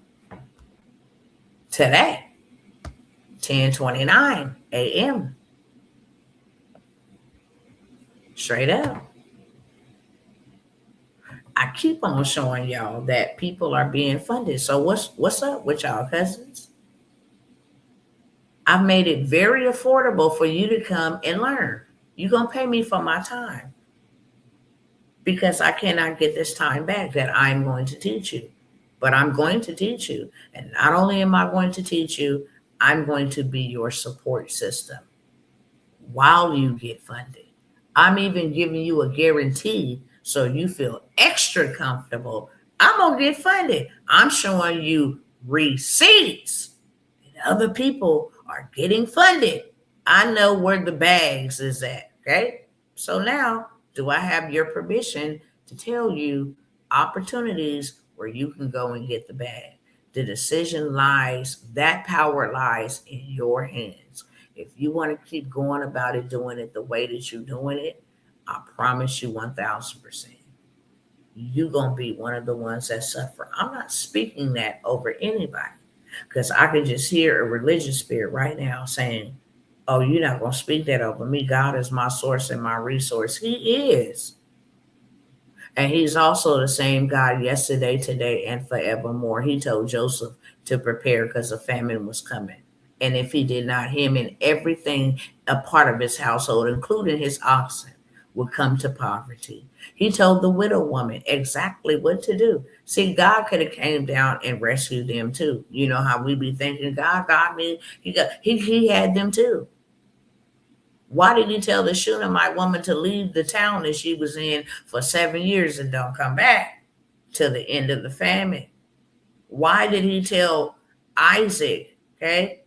[SPEAKER 1] today, 10:29 a.m. Straight up. I keep on showing y'all that people are being funded. So what's up with y'all cousins? I've made it very affordable for you to come and learn. You're going to pay me for my time because I cannot get this time back that I'm going to teach you. But I'm going to teach you. And not only am I going to teach you, I'm going to be your support system while you get funded. I'm even giving you a guarantee so you feel extra comfortable. I'm going to get funded. I'm showing you receipts. And other people are getting funded. I know where the bags is at, okay? So now, do I have your permission to tell you opportunities where you can go and get the bag? The decision lies, that power lies in your hands. If you want to keep going about it, doing it the way that you're doing it, I promise you 1,000%. You're going to be one of the ones that suffer. I'm not speaking that over anybody because I can just hear a religious spirit right now saying, oh, you're not going to speak that over me. God is my source and my resource. He is. And he's also the same God yesterday, today, and forevermore. He told Joseph to prepare because a famine was coming. And if he did not, him and everything, a part of his household, including his oxen, would come to poverty. He told the widow woman exactly what to do. See, God could have came down and rescued them too. You know how we be thinking, God got me. He had them too. Why did he tell the Shunammite woman to leave the town that she was in for 7 years and don't come back till the end of the famine? Why did he tell Isaac, okay,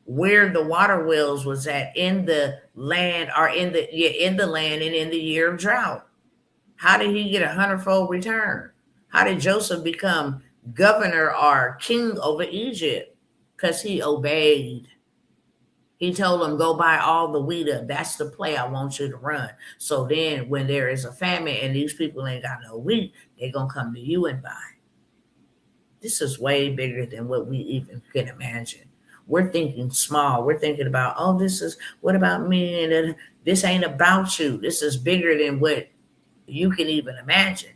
[SPEAKER 1] where the water wells was at in the land or in the land and in the year of drought? How did he get a hundredfold return? How did Joseph become governor or king over Egypt? Because he obeyed. He told them, go buy all the wheat up. That's the play I want you to run. So then when there is a famine and these people ain't got no wheat, they're going to come to you and buy. This is way bigger than what we even can imagine. We're thinking small. We're thinking about, oh, what about me? And this ain't about you. This is bigger than what you can even imagine.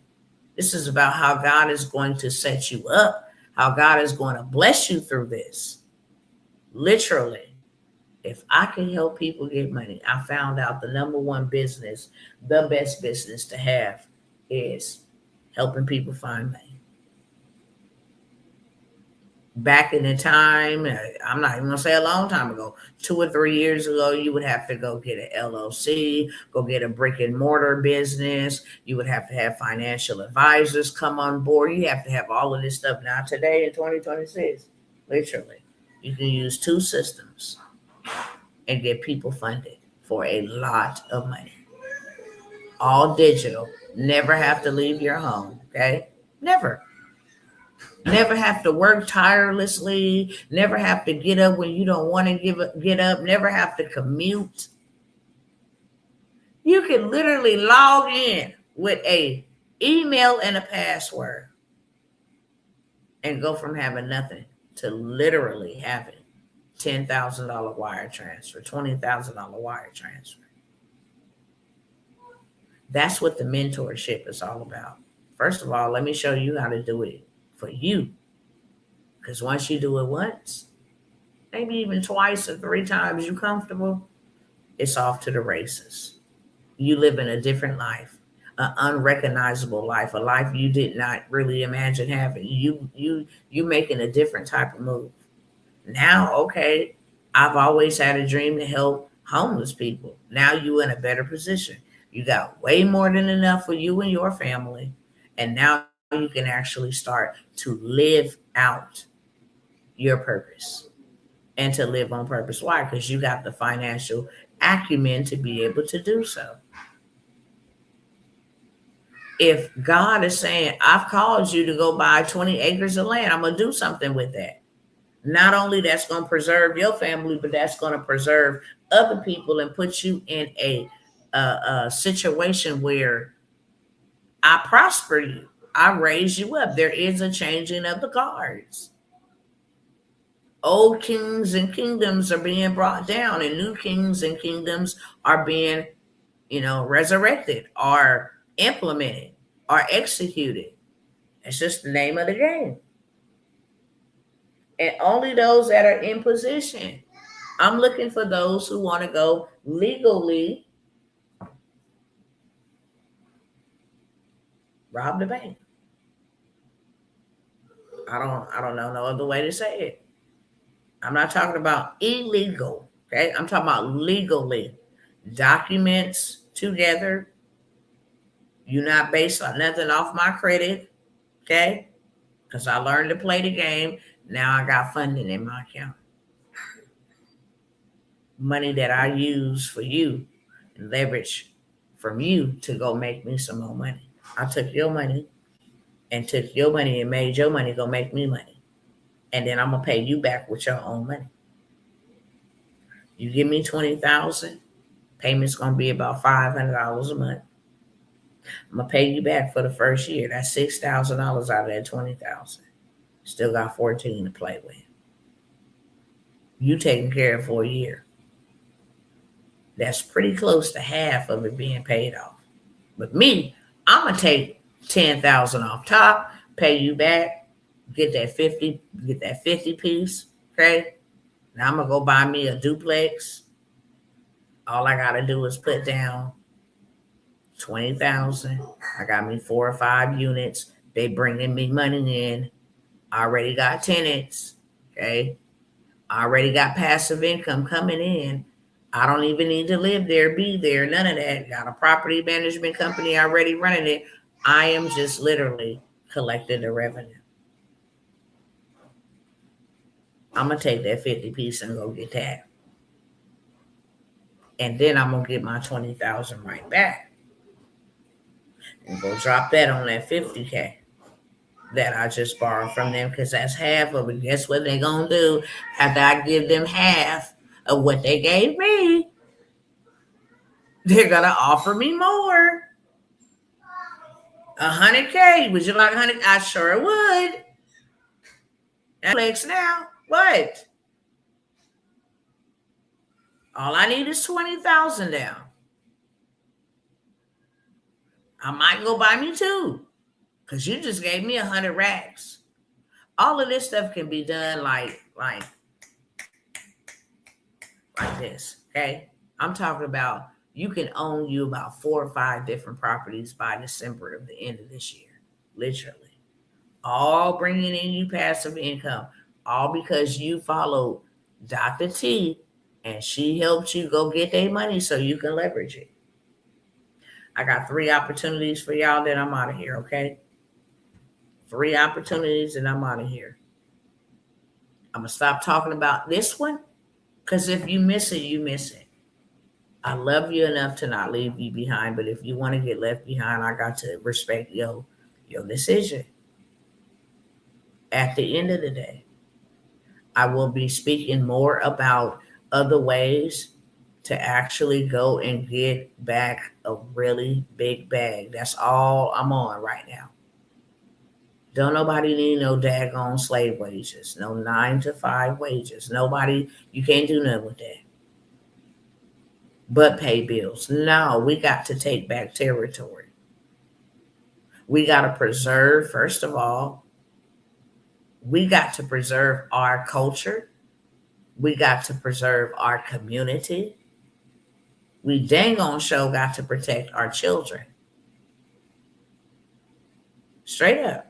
[SPEAKER 1] This is about how God is going to set you up, how God is going to bless you through this. Literally. If I can help people get money, I found out the number one business, the best business to have is helping people find money. Back in the time, I'm not even going to say a long time ago, 2 or 3 years ago, you would have to go get an LLC, go get a brick and mortar business. You would have to have financial advisors come on board. You have to have all of this stuff. Now today in 2026, literally, you can use 2 systems and get people funded for a lot of money. All digital. Never have to leave your home, okay? Never. Never have to work tirelessly. Never have to get up when you don't want to get up. Never have to commute. You can literally log in with a email and a password and go from having nothing to literally having $10,000 wire transfer, $20,000 wire transfer. That's what the mentorship is all about. First of all, let me show you how to do it for you. Because once you do it once, maybe even twice or three times, you're comfortable, it's off to the races. You live in a different life, an unrecognizable life, a life you did not really imagine having. You making a different type of move. Now, okay, I've always had a dream to help homeless people. Now you in a better position. You got way more than enough for you and your family. And now you can actually start to live out your purpose and to live on purpose. Why? Because you got the financial acumen to be able to do so. If God is saying, I've called you to go buy 20 acres of land, I'm going to do something with that. Not only that's going to preserve your family, but that's going to preserve other people and put you in a situation where I prosper you. I raise you up. There is a changing of the guards. Old kings and kingdoms are being brought down, and new kings and kingdoms are being, resurrected or implemented or executed. It's just the name of the game. And only those that are in position. I'm looking for those who want to go legally rob the bank. I don't know no other way to say it. I'm not talking about illegal, okay? I'm talking about legally. Documents together. You're not based on nothing off my credit, okay? Because I learned to play the game. Now I got funding in my account. Money that I use for you and leverage from you to go make me some more money. I took your money and made your money go make me money. And then I'm gonna pay you back with your own money. You give me 20,000, payment's gonna be about $500 a month. I'm gonna pay you back for the first year. That's $6,000 out of that 20,000. Still got 14 to play with. You taking care of for a year. That's pretty close to half of it being paid off. But me, I'm gonna take 10,000 off top, pay you back, get that 50 piece. Okay. Now I'm gonna go buy me a duplex. All I gotta do is put down 20,000. I got me 4 or 5 units. They bringing me money in. I already got tenants. Okay. I already got passive income coming in. I don't even need to live there, be there, none of that. Got a property management company already running it. I am just literally collecting the revenue. I'm going to take that 50 piece and go get that. And then I'm going to get my 20,000 right back. And go drop that on that 50K that I just borrowed from them, because that's half of it. Guess what they're going to do after I give them half of what they gave me? They're going to offer me more. 100K. Would you like 100? I sure would. Netflix now. What? All I need is 20,000 down. I might go buy me 2, because you just gave me 100 racks. All of this stuff can be done like this. Okay. I'm talking about you can own you about 4 or 5 different properties by December of the end of this year. Literally. All bringing in you passive income. All because you followed Dr. T and she helped you go get their money so you can leverage it. I got 3 opportunities for y'all, then I'm out of here, okay? 3 opportunities and I'm out of here. I'm going to stop talking about this one, because if you miss it, you miss it. I love you enough to not leave you behind, but if you want to get left behind, I got to respect your decision. At the end of the day, I will be speaking more about other ways to actually go and get back a really big bag. That's all I'm on right now. Don't nobody need no daggone slave wages, no 9 to 5 wages. Nobody, you can't do nothing with that. But pay bills. No, we got to take back territory. We got to preserve, first of all, we got to preserve our culture. We got to preserve our community. We dang on show got to protect our children. Straight up.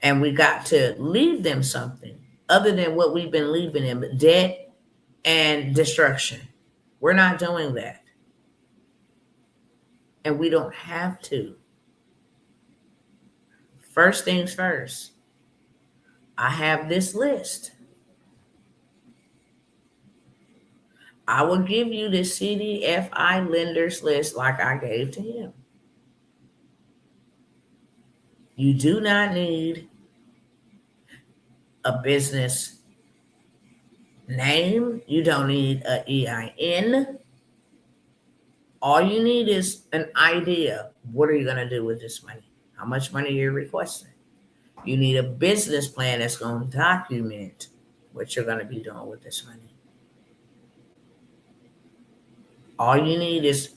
[SPEAKER 1] And we got to leave them something other than what we've been leaving them, debt and destruction. We're not doing that. And we don't have to. First things first, I have this list. I will give you the CDFI lenders list like I gave to him. You do not need a business name. You don't need an EIN. All you need is an idea. What are you going to do with this money? How much money you're requesting? You need a business plan that's going to document what you're going to be doing with this money. All you need is,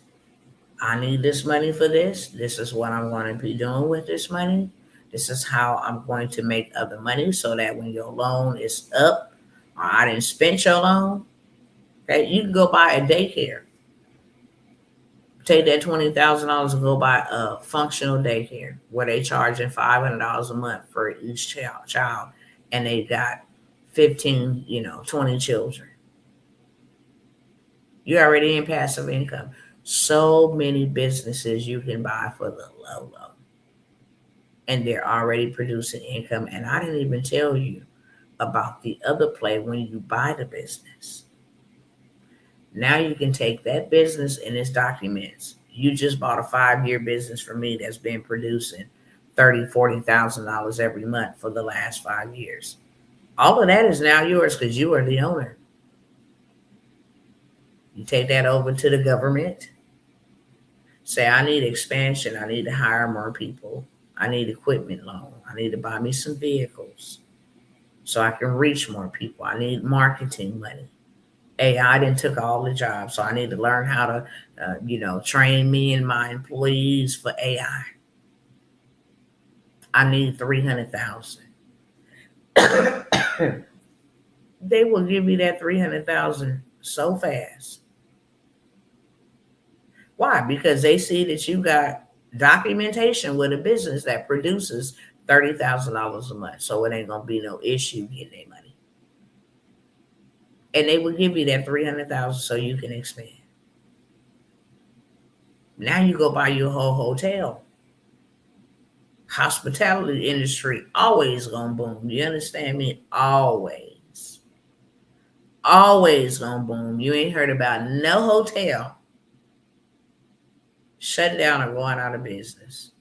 [SPEAKER 1] I need this money for this. This is what I'm going to be doing with this money. This is how I'm going to make other money so that when your loan is up or I didn't spend your loan, okay, you can go buy a daycare. Take that $20,000 and go buy a functional daycare where they charging $500 a month for each child, and they got 15, 20 children. You're already in passive income. So many businesses you can buy for the low, and they're already producing income. And I didn't even tell you about the other play when you buy the business. Now you can take that business and its documents. You just bought a 5-year business from me that's been producing $30,000, $40,000 every month for the last 5 years. All of that is now yours because you are the owner. You take that over to the government. Say, I need expansion. I need to hire more people. I need equipment loan. I need to buy me some vehicles so I can reach more people. I need marketing money. AI done took all the jobs, so I need to learn how to, train me and my employees for AI. I need 300,000. They will give you that 300,000 so fast. Why? Because they see that you got documentation with a business that produces $30,000 a month, so it ain't gonna be no issue getting their money. And they will give you that 300,000 so you can expand. Now you go buy you a whole hotel. Hospitality industry always gonna boom. You understand me? Always. Always gonna boom. You ain't heard about no hotel shutting down or going out of business.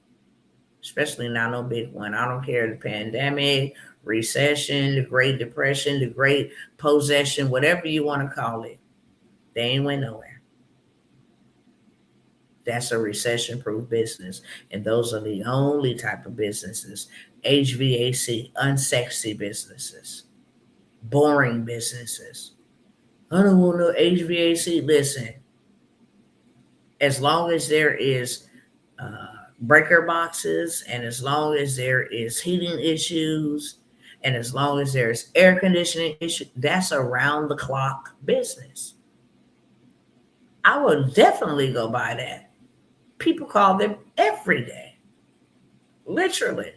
[SPEAKER 1] Especially not no big one. I don't care the pandemic, recession, the Great Depression, the Great Possession, whatever you want to call it. They ain't went nowhere. That's a recession-proof business. And those are the only type of businesses. HVAC, unsexy businesses, boring businesses. I don't want no HVAC. Listen, as long as there is breaker boxes, and as long as there is heating issues, and as long as there's air conditioning issues, that's around the clock business. I will definitely go buy that. People call them every day. Literally.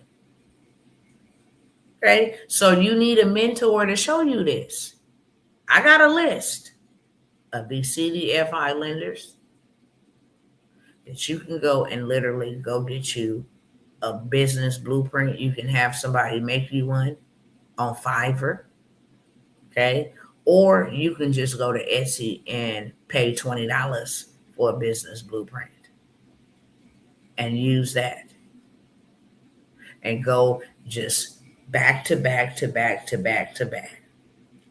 [SPEAKER 1] Okay. So you need a mentor to show you this. I got a list of these CDFI lenders that you can go and literally go get you a business blueprint. You can have somebody make you one on Fiverr. Okay. Or you can just go to Etsy and pay $20 for a business blueprint and use that. And go just back to back to back to back to back.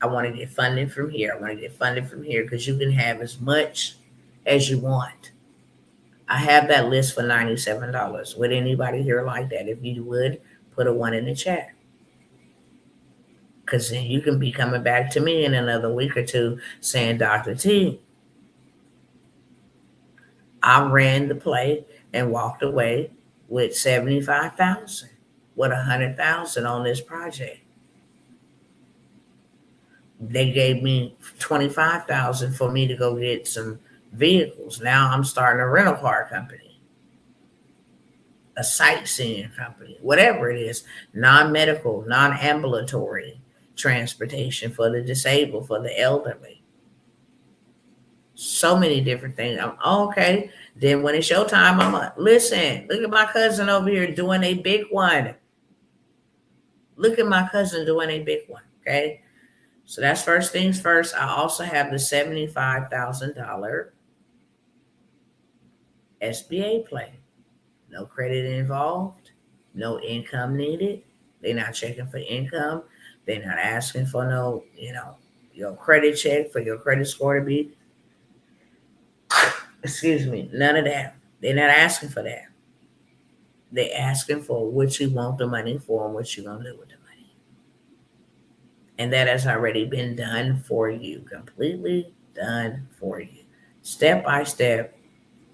[SPEAKER 1] I want to get funding from here. I want to get funding from here because you can have as much as you want. I have that list for $97. Would anybody here like that? If you would, put a one in the chat. Because then you can be coming back to me in another week or two saying, Dr. T, I ran the play and walked away with 75,000, with 100,000 on this project. They gave me 25,000 for me to go get some vehicles. Now I'm starting a rental car company, a sightseeing company, whatever it is, non-medical, non-ambulatory transportation for the disabled, for the elderly. So many different things. Okay. Then when it's your time, listen, look at my cousin over here doing a big one. Look at my cousin doing a big one. Okay. So that's first things first. I also have the $75,000 SBA play. No credit involved, no income needed. They're not checking for income. They're not asking for no, your credit check for your credit score to be, excuse me, none of that. They're not asking for that. They're asking for what you want the money for and what you're going to do with the money. And that has already been done for you, completely done for you. Step by step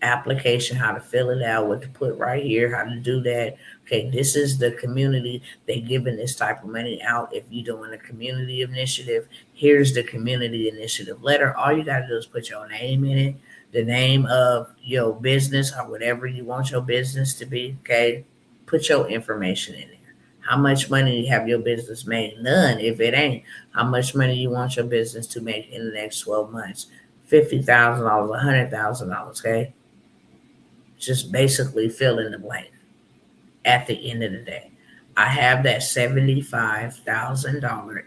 [SPEAKER 1] application, how to fill it out, what to put right here, how to do that. Okay, this is the community. They giving this type of money out. If you're doing a community initiative, here's the community initiative letter. All you got to do is put your name in it, the name of your business or whatever you want your business to be. Okay, put your information in there. How much money have your business made? None. If it ain't, how much money you want your business to make in the next 12 months? $50,000, $100,000. Okay, just basically fill in the blank at the end of the day. I have that $75,000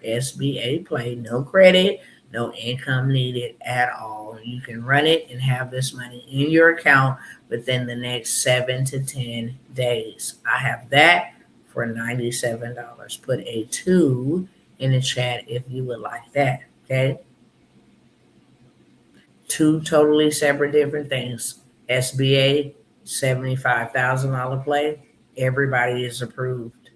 [SPEAKER 1] SBA play, no credit, no income needed at all. You can run it and have this money in your account within the next 7 to 10 days. I have that for $97. Put a 2 in the chat if you would like that. Okay. Two totally separate different things. SBA, $75,000 play. Everybody is approved.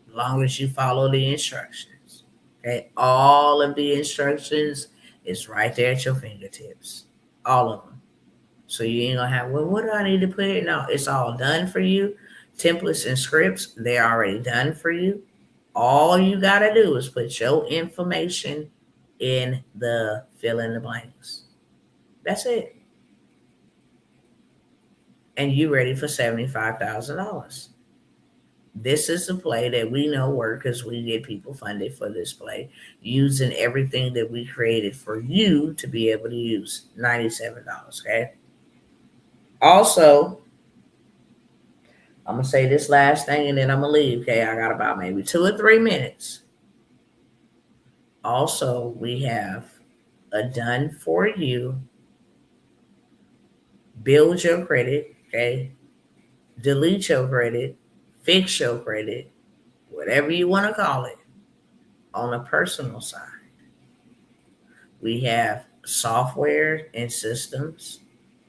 [SPEAKER 1] As long as you follow the instructions. Okay. All of the instructions is right there at your fingertips. All of them. So you ain't gonna have, well, what do I need to put in? No, it's all done for you. Templates and scripts, they're already done for you. All you gotta do is put your information in the fill in the blanks. That's it. And you ready for $75,000. This is the play that we know works because we get people funded for this play, using everything that we created for you to be able to use. $97. Okay. Also, I'm going to say this last thing and then I'm going to leave. Okay. I got about maybe 2 or 3 minutes. Also, we have a done for you. Build your credit. Okay. Delete your credit. Fix your credit. Whatever you want to call it. On a personal side, we have software and systems.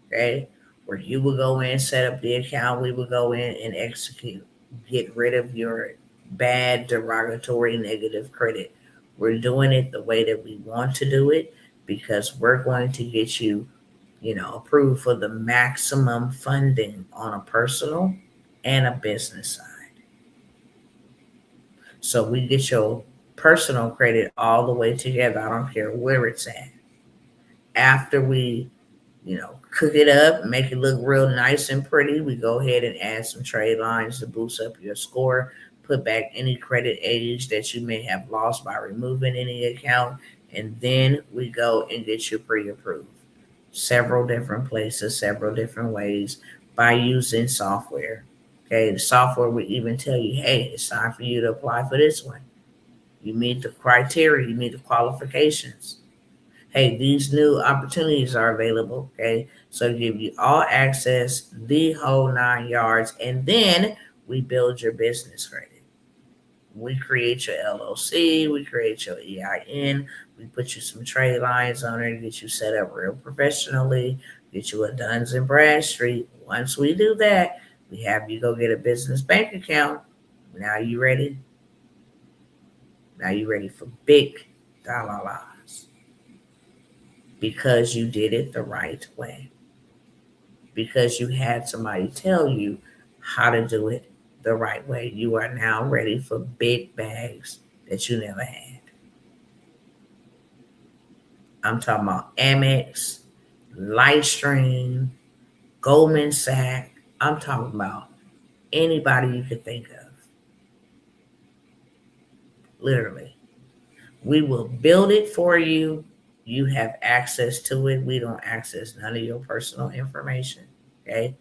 [SPEAKER 1] Okay. Where you will go in, set up the account. We will go in and execute. Get rid of your bad, derogatory, negative credit. We're doing it the way that we want to do it because we're going to get you, approved for the maximum funding on a personal and a business side. So we get your personal credit all the way together. I don't care where it's at. After we, cook it up, make it look real nice and pretty, we go ahead and add some trade lines to boost up your score, put back any credit age that you may have lost by removing any account, and then we go and get you pre-approved. Several different places, several different ways by using software. Okay, the software will even tell you, hey, it's time for you to apply for this one. You meet the criteria, you meet the qualifications. Hey, these new opportunities are available. Okay, so give you all access, the whole 9 yards. And then We build your business credit. We create your LLC, we create your EIN, we put you some trade lines on there, get you set up real professionally, get you a Duns and Bradstreet. Once we do that, we have you go get a business bank account. Now you ready? Now you ready for big dollar loss because you did it the right way. Because you had somebody tell you how to do it the right way. You are now ready for big bags that you never had. I'm talking about Amex, Lightstream, Goldman Sachs. I'm talking about anybody you could think of. Literally. We will build it for you. You have access to it. We don't access none of your personal information. Okay?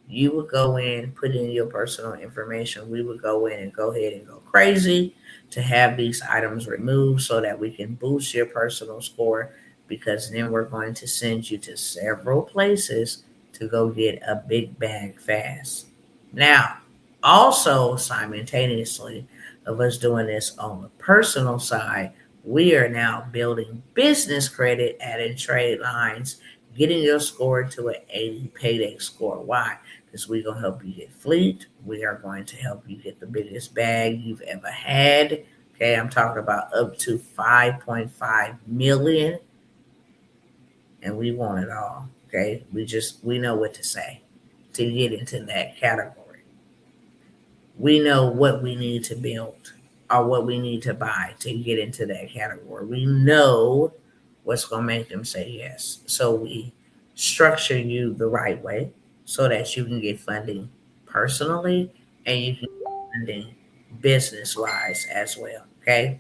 [SPEAKER 1] You would go in, put in your personal information. We would go in and go ahead and go crazy to have these items removed so that we can boost your personal score, because then we're going to send you to several places to go get a big bag fast. Now, also simultaneously of us doing this on the personal side, we are now building business credit, adding trade lines, getting your score to an 80 payday score. Why? Because we're going to help you get fleet. We are going to help you get the biggest bag you've ever had. Okay, I'm talking about up to 5.5 million. And we want it all. Okay, we know what to say to get into that category. We know what we need to build or what we need to buy to get into that category. We know what's going to make them say yes. So we structure you the right way so that you can get funding personally and you can get funding business wise as well. Okay.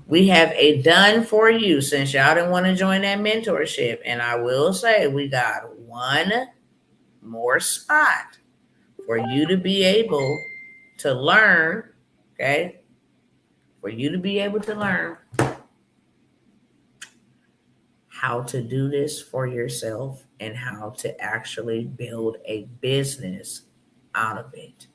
[SPEAKER 1] We have a done for you since y'all didn't want to join that mentorship. And I will say we got one more spot for you to be able to learn, okay? For you to be able to learn how to do this for yourself and how to actually build a business out of it.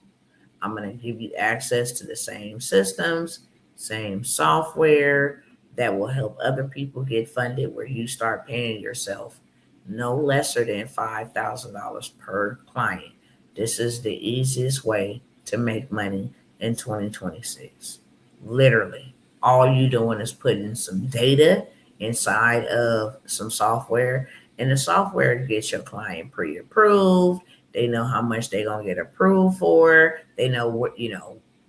[SPEAKER 1] I'm going to give you access to the same systems, same software that will help other people get funded, where you start paying yourself no lesser than $5,000 per client. This is the easiest way to make money in 2026. Literally, all you doing is putting some data inside of some software, and the software gets your client pre-approved. They know how much they're going to get approved for. They know what,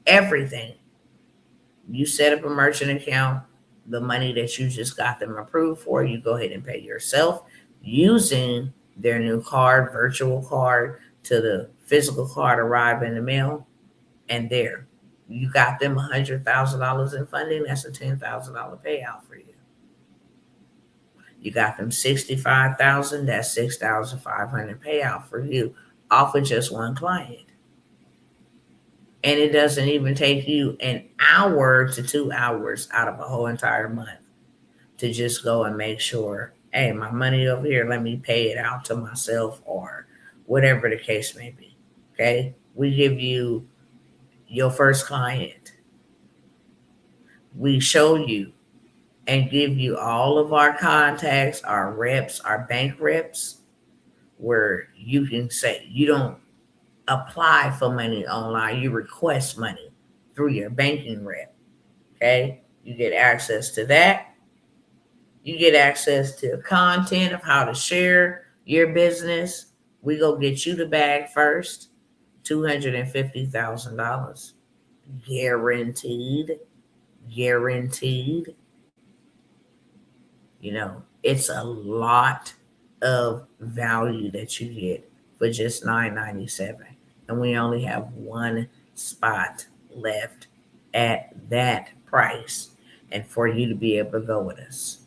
[SPEAKER 1] everything. You set up a merchant account, the money that you just got them approved for, you go ahead and pay yourself using their new card, virtual card, to the physical card arrive in the mail. And there, you got them $100,000 in funding. That's a $10,000 payout for you. You got them $65,000. That's $6,500 payout for you off of just one client. And it doesn't even take you an hour to 2 hours out of a whole entire month to just go and make sure, hey, my money over here, let me pay it out to myself, or whatever the case may be. Okay. We give you your first client. We show you and give you all of our contacts, our reps, our bank reps, where you can say you don't apply for money online, you request money through your banking rep. Okay, you get access to that. You get access to content of how to share your business. We go get you the bag first, $250,000 guaranteed. Guaranteed. It's a lot of value that you get for just $9.97, and we only have one spot left at that price, and for you to be able to go with us,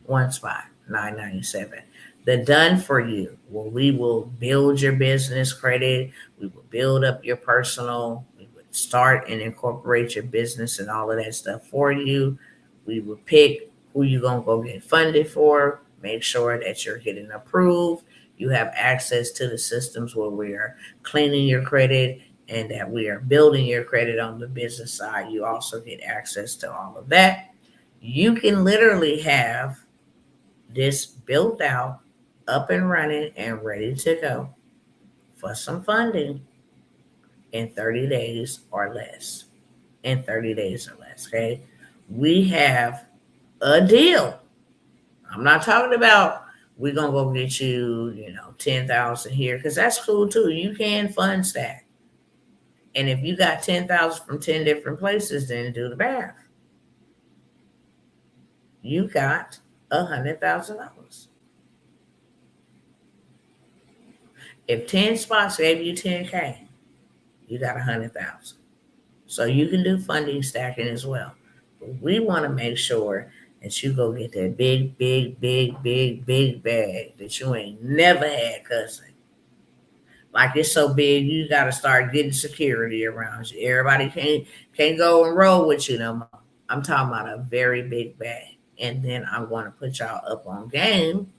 [SPEAKER 1] one spot, $9.97. The done for you, well, we will build your business credit, we will build up your personal, we would start and incorporate your business and all of that stuff for you. We will pick who you're going to go get funded for, make sure that you're getting approved. You have access to the systems where we are cleaning your credit and that we are building your credit on the business side. You also get access to all of that. You can literally have this built out, up and running, and ready to go for some funding in 30 days or less. In 30 days or less, okay? We have a deal. I'm not talking about we're going to go get you, 10,000 here, because that's cool too. You can fund stack. And if you got 10,000 from 10 different places, then do the math. You got $100,000. If 10 spots gave you 10K, you got 100,000. So you can do funding stacking as well. But we want to make sure that you go get that big, big, big, big, big bag that you ain't never had, cousin. Like it's so big, you got to start getting security around you. Everybody can't go and roll with you no more. I'm talking about a very big bag. And then I'm going to put y'all up on game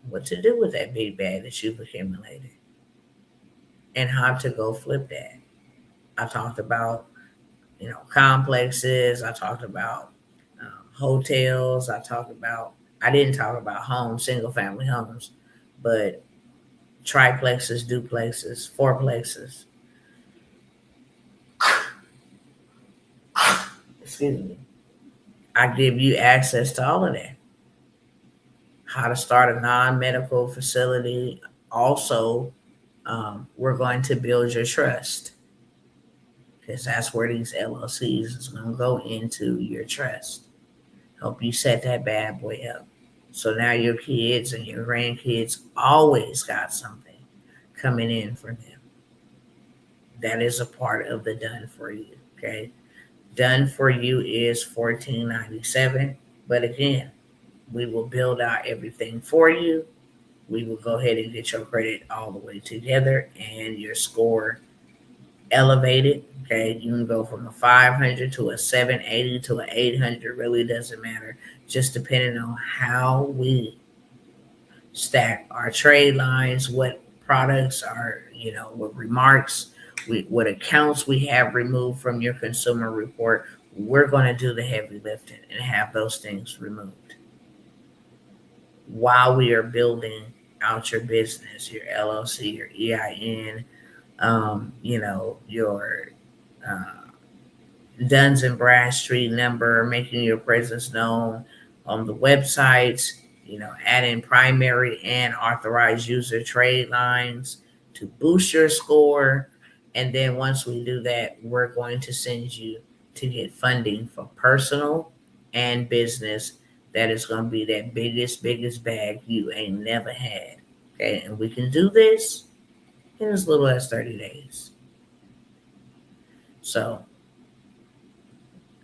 [SPEAKER 1] what to do with that big bag that you've accumulated and how to go flip that. I talked about, complexes. I talked about hotels. I didn't talk about homes, single family homes, but triplexes, duplexes, fourplexes. Excuse me. I give you access to all of that. How to start a non-medical facility. Also, we're going to build your trust, because that's where these LLCs is going to go into your trust. Help you set that bad boy up. So now your kids and your grandkids always got something coming in for them. That is a part of the done for you. Okay. Done for you is $14.97. But again, we will build out everything for you. We will go ahead and get your credit all the way together and your score elevated. Okay, you can go from a 500 to a 780 to an 800. Really doesn't matter. Just depending on how we stack our trade lines, what products are, what remarks, what accounts we have removed from your consumer report. We're going to do the heavy lifting and have those things removed while we are building out your business, your LLC, your EIN, your Duns and Bradstreet number, making your presence known on the websites, adding primary and authorized user trade lines to boost your score. And then once we do that, we're going to send you to get funding for personal and business. That is going to be that biggest bag you ain't never had. Okay, and we can do this in as little as 30 days. So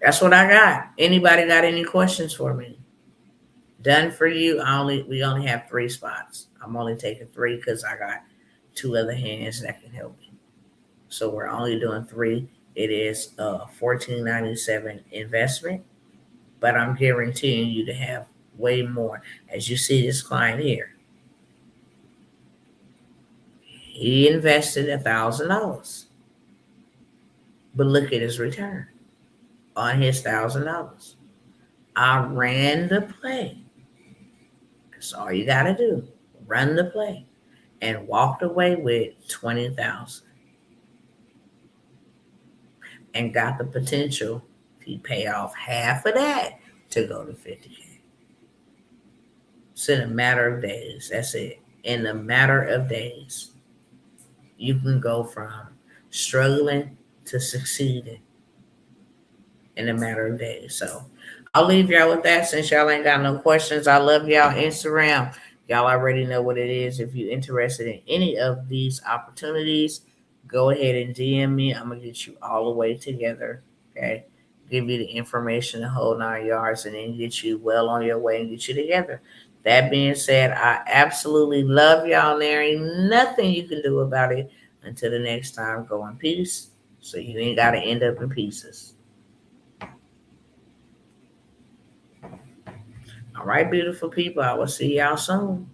[SPEAKER 1] that's what I got. Anybody got any questions for me? Done for you. We only have 3 spots. I'm only taking 3 because I got 2 other hands that can help me. So we're only doing 3. It is a $14.97 investment, but I'm guaranteeing you to have way more. As you see this client here, he invested $1,000, but look at his return on his $1,000. I ran the play. That's all you got to do. Run the play, and walked away with $20,000, and got the potential if you pay off half of that to go to $50K. It's in a matter of days. That's it. In a matter of days, you can go from struggling to succeeding in a matter of days. So I'll leave y'all with that since y'all ain't got no questions. I love y'all. Instagram, y'all already know what it is. If you're interested in any of these opportunities, go ahead and DM me. I'm going to get you all the way together. Okay. Give you the information, the whole 9 yards, and then get you well on your way and get you together. That being said, I absolutely love y'all. There ain't nothing you can do about it. Until the next time, go in peace. So you ain't got to end up in pieces. All right, beautiful people. I will see y'all soon.